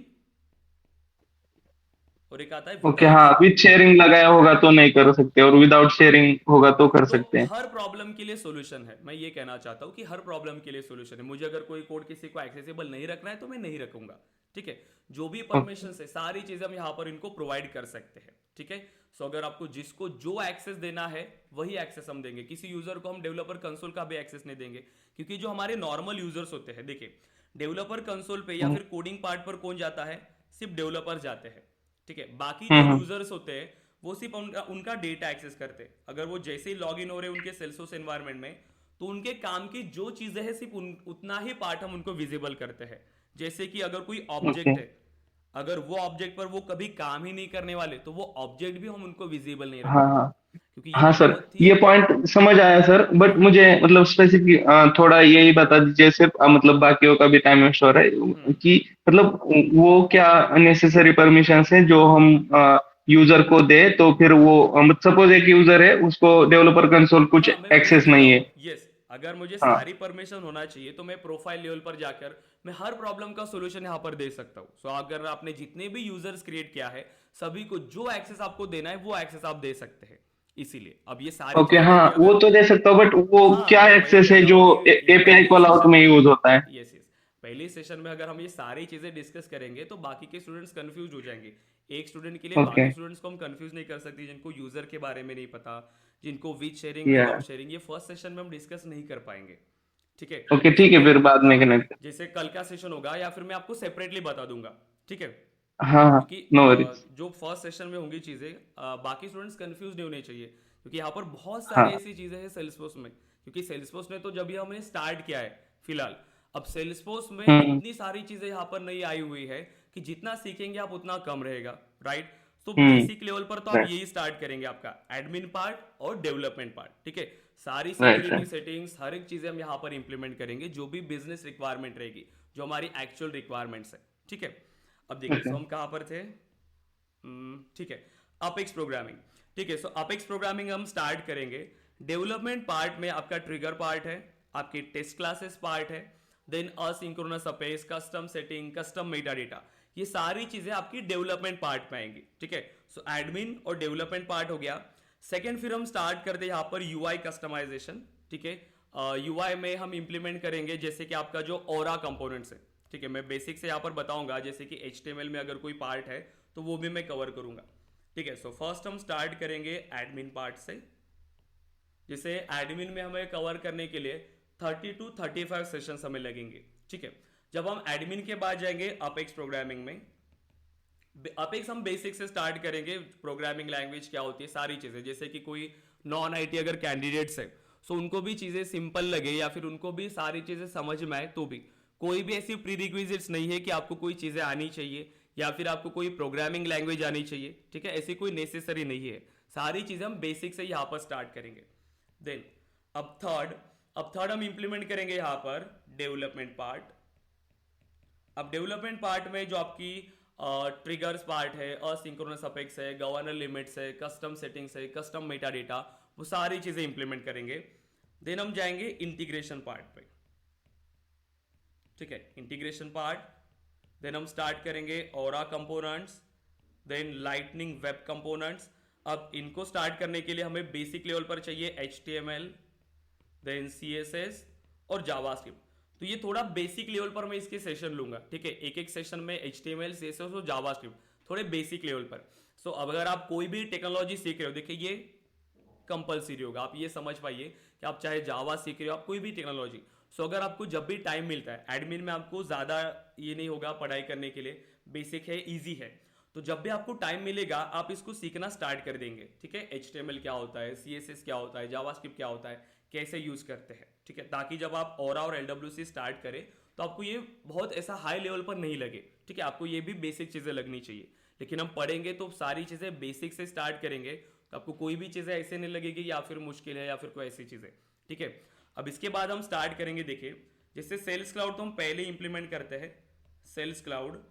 और एक आता है ओके, विदाउट हाँ शेयरिंग। विद शेयरिंग लगाया होगा तो नहीं कर सकते, और विदाउट शेयरिंग होगा तो कर तो सकते हैं। हर प्रॉब्लम के लिए सॉल्यूशन है, मैं ये कहना चाहता हूँ कि हर प्रॉब्लम के लिए सॉल्यूशन है। मुझे अगर कोई कोड किसी को एक्सेसिबल नहीं रखना है तो मैं नहीं रखूंगा। ठीक है, जो भी परमिशन है सारी चीजें हम यहाँ पर इनको प्रोवाइड कर सकते हैं। ठीक है, सो अगर आपको जिसको जो एक्सेस देना है वही एक्सेस हम देंगे। किसी यूजर को हम डेवलपर कंसोल का भी एक्सेस नहीं देंगे, क्योंकि जो हमारे नॉर्मल यूजर्स होते हैं, देखिए डेवलपर कंसोल पे या फिर कोडिंग पार्ट पर कौन जाता है, सिर्फ डेवलपर जाते हैं। ठीक है, बाकी जो यूजर्स होते हैं वो सिर्फ उनका डेटा एक्सेस करते हैं। अगर वो जैसे ही लॉग इन हो रहे हैं उनके सेल्सफोर्स एनवायरनमेंट में, तो उनके काम की जो चीजें हैं सिर्फ उतना ही पार्ट हम उनको विजिबल करते हैं। जैसे कि अगर कोई ऑब्जेक्ट है, अगर वो ऑब्जेक्ट पर वो कभी काम ही नहीं करने वाले, तो वो ऑब्जेक्ट भी हम उनको विजिबल नहीं हाँ रखते, हाँ क्योंकि ये हाँ सर, बहुत ही ये पॉइंट समझ आया सर, बट मुझे मतलब स्पेसिफिक थोड़ा यही बता दीजिए सिर्फ, मतलब बाकियों का भी टाइम वेस्ट हो रहा है कि मतलब वो क्या नेसेसरी परमिशंस है जो हम यूजर को दे, तो फिर वो सपोज एक यूजर है उसको डेवलपर कंसोल कुछ हाँ मैं वही एक्सेस कह रहा नहीं हूँ। है। यस, अगर मुझे हाँ सारी परमिशन होना चाहिए तो मैं प्रोफाइल लेवल पर जाकर मैं हर प्रॉब्लम का सॉल्यूशन यहाँ पर दे सकता हूँ। सो अगर आपने जितने भी यूजर्स क्रिएट किया है, सभी को जो एक्सेस आपको देना है वो एक्सेस आप दे सकते हैं। इसीलिए अब ये सारी ओके, चीजें हाँ देखिए, वो अगर तो दे सकता हूँ, बट वो हाँ क्या मैं वही एक्सेस कह है रहा जो हूँ कि ये एपीआई पहली कॉल आउट सेशन में में, यूज होता है? यस यस, पहली सेशन में अगर हम ये सारी चीजें डिस्कस करेंगे तो बाकी के स्टूडेंट्स कंफ्यूज हो जाएंगे। एक स्टूडेंट के लिए ओके बाकी स्टूडेंट्स को हम कंफ्यूज नहीं कर सकते, जिनको यूजर के बारे में नहीं पता, जिनको विद शेयरिंग या विदाउट शेयरिंग, ये फर्स्ट सेशन में हम डिस्कस नहीं कर पाएंगे। ठीक है, ओके, सो ठीक है, मैं फिर बाद में हाँ कनेक्ट। जैसे कल का सेशन होगा या फिर मैं आपको सेपरेटली बता दूंगा। ठीक है, हाँ हाँ, क्योंकि नो वरीज। जो फर्स्ट सेशन में होंगी चीजें, बाकी स्टूडेंट्स कंफ्यूज नहीं होने चाहिए, क्योंकि यहाँ पर बहुत सारी हाँ ऐसी चीजें हैं सेल्सफोर्स में। क्योंकि सेल्सफोर्स ने तो जब ये हमने स्टार्ट किया है फिलहाल, अब सेल्सफोर्स में इतनी सारी चीजें यहाँ पर नई आई हुई है कि जितना सीखेंगे आप उतना कम रहेगा, राइट? तो बेसिक लेवल पर तो आप राइट यही स्टार्ट करेंगे, आपका एडमिन पार्ट और डेवलपमेंट पार्ट। ठीक है, सारी राइट सिक्योरिटी सेटिंग्स हर एक चीजें हम यहाँ पर इंप्लीमेंट करेंगे, जो भी बिजनेस रिक्वायरमेंट रहेगी, जो हमारी एक्चुअल रिक्वायरमेंट्स है। ठीक है, अब देखिए ओके सो हम कहाँ पर थे। ठीक है, अपेक्स प्रोग्रामिंग। ठीक है, सो अपेक्स प्रोग्रामिंग हम स्टार्ट करेंगे। डेवलपमेंट पार्ट में आपका ट्रिगर पार्ट है, आपकी टेस्ट क्लासेस पार्ट है, then asynchronous Apex, custom setting, custom meta data, ये सारी चीजें आपकी डेवलपमेंट पार्ट में आएंगी। ठीक है, सो एडमिन और डेवलपमेंट पार्ट हो गया। सेकेंड फिर हम स्टार्ट करते हैं यहाँ पर यूआई कस्टमाइजेशन। ठीक है, यूआई में हम इंप्लीमेंट करेंगे जैसे कि आपका जो ऑरा कंपोनेंट्स है। ठीक है, मैं बेसिक से यहाँ पर बताऊंगा, जैसे कि HTML में अगर कोई पार्ट है तो वो भी मैं कवर करूंगा। ठीक है, सो फर्स्ट हम स्टार्ट करेंगे एडमिन पार्ट से। जैसे एडमिन में हमें कवर करने के लिए 30 to 35 सेशंस हमें लगेंगे। ठीक है। जब हम एडमिन के बाद जाएंगे अपेक्स प्रोग्रामिंग में, अपेक्स हम बेसिक से स्टार्ट करेंगे, प्रोग्रामिंग लैंग्वेज क्या होती है, सारी चीजें, जैसे कि कोई नॉन आईटी अगर कैंडिडेट्स है सो उनको भी चीजें सिंपल लगे या फिर उनको भी सारी चीजें समझ में आए, तो भी कोई भी ऐसी प्रीरिक्विजिट्स नहीं है कि आपको कोई चीजें आनी चाहिए या फिर आपको कोई प्रोग्रामिंग लैंग्वेज आनी चाहिए, ठीक है, ऐसी कोई नेसेसरी नहीं है, सारी चीजें हम बेसिक से यहां पर स्टार्ट करेंगे। देन अब थर्ड हम इंप्लीमेंट करेंगे यहां पर डेवलपमेंट पार्ट। अब डेवलपमेंट पार्ट में जो आपकी ट्रिगर्स पार्ट है, असिंक्रोनस अपेक्स है, गवर्नर लिमिट्स है, कस्टम सेटिंग्स है, कस्टम मेटा डेटा, वो सारी चीजें इंप्लीमेंट करेंगे। देन हम जाएंगे इंटीग्रेशन पार्ट पे, ठीक है, इंटीग्रेशन पार्ट। देन हम स्टार्ट करेंगे Aura components, then Lightning web components. अब इनको स्टार्ट करने के लिए हमें बेसिक लेवल पर चाहिए HTML, देन CSS और जावास्क्रिप्ट। तो ये थोड़ा बेसिक लेवल पर मैं इसके सेशन लूंगा, ठीक है, एक एक सेशन में HTML, CSS और जावास्क्रिप्ट थोड़े बेसिक लेवल पर। सो अब अगर आप कोई भी टेक्नोलॉजी सीख रहे हो, देखिए ये कंपलसरी होगा, आप ये समझ पाइए कि आप चाहे जावा सीख रहे हो, आप कोई भी टेक्नोलॉजी, सो अगर आपको जब भी टाइम मिलता है, एडमिन में आपको ज्यादा ये नहीं होगा पढ़ाई करने के लिए, बेसिक है, इजी है, तो जब भी आपको टाइम मिलेगा आप इसको सीखना स्टार्ट कर देंगे, ठीक है, HTML क्या होता है, CSS क्या होता है, जावास्क्रिप्ट क्या होता है, कैसे यूज करते हैं, ठीक है, ताकि जब आप ऑरा और LWC स्टार्ट करें तो आपको ये बहुत ऐसा हाई लेवल पर नहीं लगे, ठीक है, आपको ये भी बेसिक चीजें लगनी चाहिए। लेकिन हम पढ़ेंगे तो सारी चीजें बेसिक से स्टार्ट करेंगे, तो आपको कोई भी चीजें ऐसे नहीं लगेगी या फिर मुश्किल है या फिर कोई ऐसी चीजें, ठीक है। अब इसके बाद हम स्टार्ट करेंगे, देखिए जैसे सेल्स क्लाउड तो हम पहले इंप्लीमेंट करते हैं, सेल्स क्लाउड।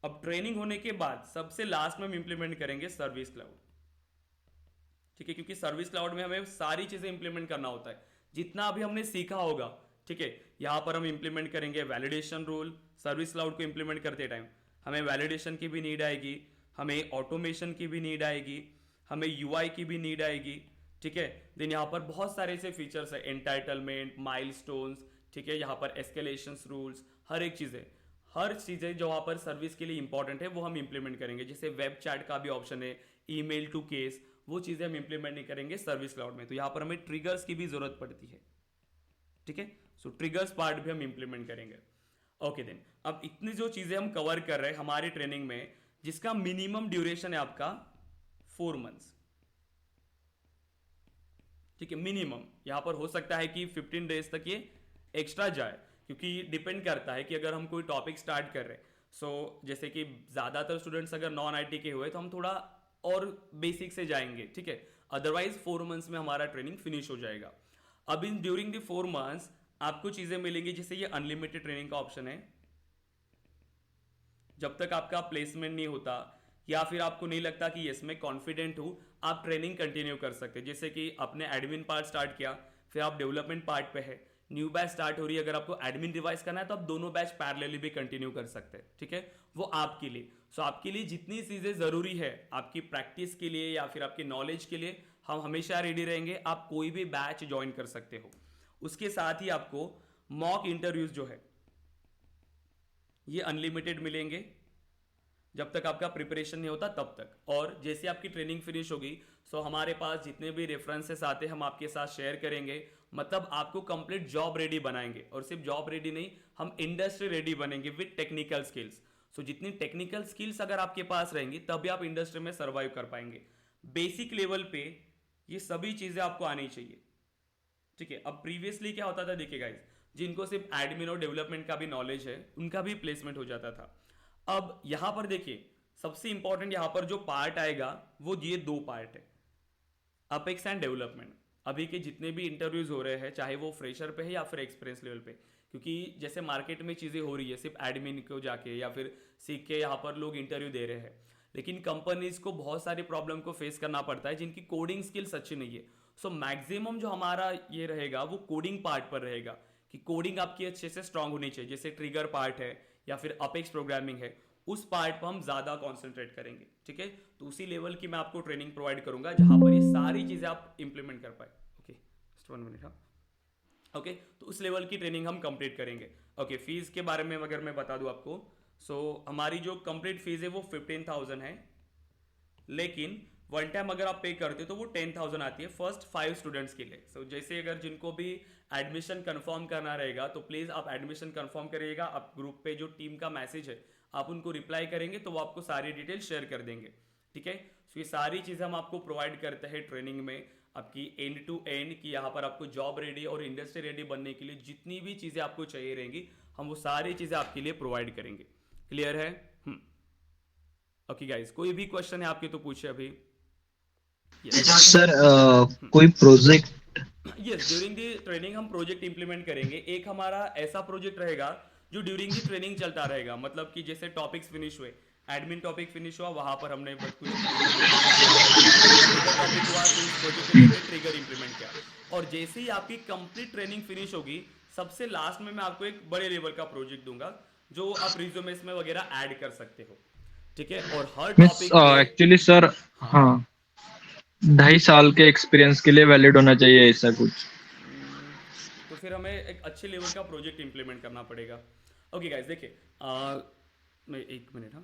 अब ट्रेनिंग होने के बाद सबसे लास्ट में हम इंप्लीमेंट करेंगे सर्विस क्लाउड, ठीक है, क्योंकि सर्विस क्लाउड में हमें सारी चीजें इंप्लीमेंट करना होता है, जितना अभी हमने सीखा होगा, ठीक है। यहां पर हम इंप्लीमेंट करेंगे वैलिडेशन रूल। सर्विस क्लाउड को इंप्लीमेंट करते टाइम हमें वैलिडेशन की भी नीड आएगी, हमें ऑटोमेशन की भी नीड आएगी, हमें UI की भी नीड आएगी, ठीक है। देन यहाँ पर बहुत सारे ऐसे फीचर्स है, एंटाइटलमेंट, माइलस्टोन्स, ठीक है, यहाँ पर एस्केलेशंस रूल्स, हर चीजें जो वहां पर सर्विस के लिए इंपॉर्टेंट है वो हम इंप्लीमेंट करेंगे। जैसे वेब चैट का भी ऑप्शन है, ईमेल टू केस, वो चीजें हम इंप्लीमेंट नहीं करेंगे सर्विस क्लाउड में, तो यहां पर हमें ट्रिगर्स की भी जरूरत पड़ती है, ठीक है। सो ट्रिगर्स पार्ट भी हम इंप्लीमेंट करेंगे। ओके देन, अब इतनी जो चीजें हम कवर कर रहे हैं हमारी ट्रेनिंग में, जिसका मिनिमम ड्यूरेशन है आपका 4 मंथ्स, ठीक है, मिनिमम। यहां पर हो सकता है कि 15 डेज तक ये एक्स्ट्रा जाए, क्योंकि डिपेंड करता है कि अगर हम कोई टॉपिक स्टार्ट कर रहे हैं, सो जैसे कि ज्यादातर स्टूडेंट्स अगर नॉन IT के हुए तो हम थोड़ा और बेसिक से जाएंगे, ठीक है, अदरवाइज 4 मंथ्स में हमारा ट्रेनिंग फिनिश हो जाएगा। अब इन ड्यूरिंग द 4 मंथ्स आपको चीजें मिलेंगी, जैसे ये अनलिमिटेड ट्रेनिंग का ऑप्शन है, जब तक आपका प्लेसमेंट नहीं होता या फिर आपको नहीं लगता कि यस मैं कॉन्फिडेंट हूं, आप ट्रेनिंग कंटिन्यू कर सकते हैं। जैसे कि आपने एडमिन पार्ट स्टार्ट किया, फिर आप डेवलपमेंट पार्ट पे है, न्यू बैच स्टार्ट हो रही है, अगर आपको एडमिन रिवाइज करना है तो आप दोनों बैच पैरेलली भी कंटिन्यू कर सकते हैं, ठीक है, वो आपके लिए। सो आपके लिए जितनी चीजें जरूरी है आपकी प्रैक्टिस के लिए या फिर आपकी नॉलेज के लिए, हम हमेशा रेडी रहेंगे, आप कोई भी बैच ज्वाइन कर सकते हो। उसके साथ ही आपको मॉक इंटरव्यूज जो है ये अनलिमिटेड मिलेंगे, जब तक आपका प्रिपरेशन नहीं होता तब तक। और जैसे आपकी ट्रेनिंग फिनिश होगी, सो हमारे पास जितने भी रेफरेंसेस आते हैं हम आपके साथ शेयर करेंगे, मतलब आपको कंप्लीट जॉब रेडी बनाएंगे। और सिर्फ जॉब रेडी नहीं, हम इंडस्ट्री रेडी बनेंगे विद टेक्निकल स्किल्स। सो जितनी टेक्निकल स्किल्स अगर आपके पास रहेंगी तभी आप इंडस्ट्री में सर्वाइव कर पाएंगे। बेसिक लेवल पे ये सभी चीजें आपको आनी चाहिए, ठीक है। अब प्रीवियसली क्या होता था, देखिए गाइस, जिनको सिर्फ एडमिन और डेवलपमेंट का भी नॉलेज है उनका भी प्लेसमेंट हो जाता था। अब यहां पर देखिए सबसे इंपॉर्टेंट यहां पर जो पार्ट आएगा वो ये 2 पार्ट है, अपेक्स एंड डेवलपमेंट। अभी के जितने भी इंटरव्यूज हो रहे हैं, चाहे वो फ्रेशर पे है या फिर एक्सपीरियंस लेवल पे, क्योंकि जैसे मार्केट में चीजें हो रही है, सिर्फ एडमिन को जाके या फिर सीख के यहाँ पर लोग इंटरव्यू दे रहे हैं, लेकिन कंपनीज को बहुत सारी प्रॉब्लम को फेस करना पड़ता है जिनकी कोडिंग स्किल्स अच्छी नहीं है। सो मैक्सिमम जो हमारा ये रहेगा वो कोडिंग पार्ट पर रहेगा, कि कोडिंग आपकी अच्छे से स्ट्रांग होनी चाहिए। जैसे ट्रिगर पार्ट है या फिर अपेक्स प्रोग्रामिंग है, उस पार्ट पर हम ज्यादा कॉन्सेंट्रेट करेंगे, ठीक है। तो उसी लेवल की मैं आपको ट्रेनिंग प्रोवाइड करूंगा जहां पर ये सारी चीजें आप इंप्लीमेंट कर पाए। Okay, just 1 minute. हाँ, ओके, तो उस लेवल की ट्रेनिंग हम कंप्लीट करेंगे। ओके, फीस के बारे में अगर मैं बता दूं आपको, सो हमारी जो कंप्लीट फीस है वो 15,000 है, लेकिन वन टाइम अगर आप पे करते हो तो वो 10,000 आती है फर्स्ट 5 स्टूडेंट्स के लिए। सो जैसे अगर जिनको भी एडमिशन कंफर्म करना रहेगा तो प्लीज़ आप एडमिशन कंफर्म करिएगा। आप ग्रुप पे जो टीम का मैसेज है आप उनको रिप्लाई करेंगे तो वो आपको सारी डिटेल शेयर कर देंगे, ठीक है। सो ये सारी चीज़ें हम आपको प्रोवाइड करते हैं ट्रेनिंग में, आपकी एंड टू एंड की यहाँ पर आपको जॉब रेडी और इंडस्ट्री रेडी बनने के लिए जितनी भी चीज़ें आपको चाहिए रहेंगी हम वो सारी चीज़ें आपके लिए प्रोवाइड करेंगे। क्लियर है? ओके गाइस, कोई भी क्वेश्चन है आपके तो पूछे अभी। सर कोई project yes, during the training हम प्रोजेक्ट इंप्लीमेंट करेंगे। एक हमारा ऐसा प्रोजेक्ट रहेगा जो ड्यूरिंग दी ट्रेनिंग चलता रहेगा, मतलब कि जैसे टॉपिक्स फिनिश हुए, एडमिन टॉपिक फिनिश हुआ, वहां पर हमने बस कुछ टॉपिक हुआ तो उस प्रोजेक्ट के लिए ट्रिगर इंप्लीमेंट किया। और जैसे ही आपकी कंप्लीट ट्रेनिंग फिनिश होगी, सबसे लास्ट में मैं आपको एक बड़े लेवल का प्रोजेक्ट दूंगा जो आप रिज्यूमेस में वगैरह ऐड कर सकते हो, ठीक है। और हर टॉपिक एक्चुअली सर, हाँ 2.5 साल के एक्सपीरियंस के लिए वैलिड होना चाहिए ऐसा कुछ। तो फिर हमें एक अच्छे लेवल का प्रोजेक्ट इंप्लीमेंट करना पड़ेगा। ओके गाइस, देखिए मैं एक मिनट, हाँ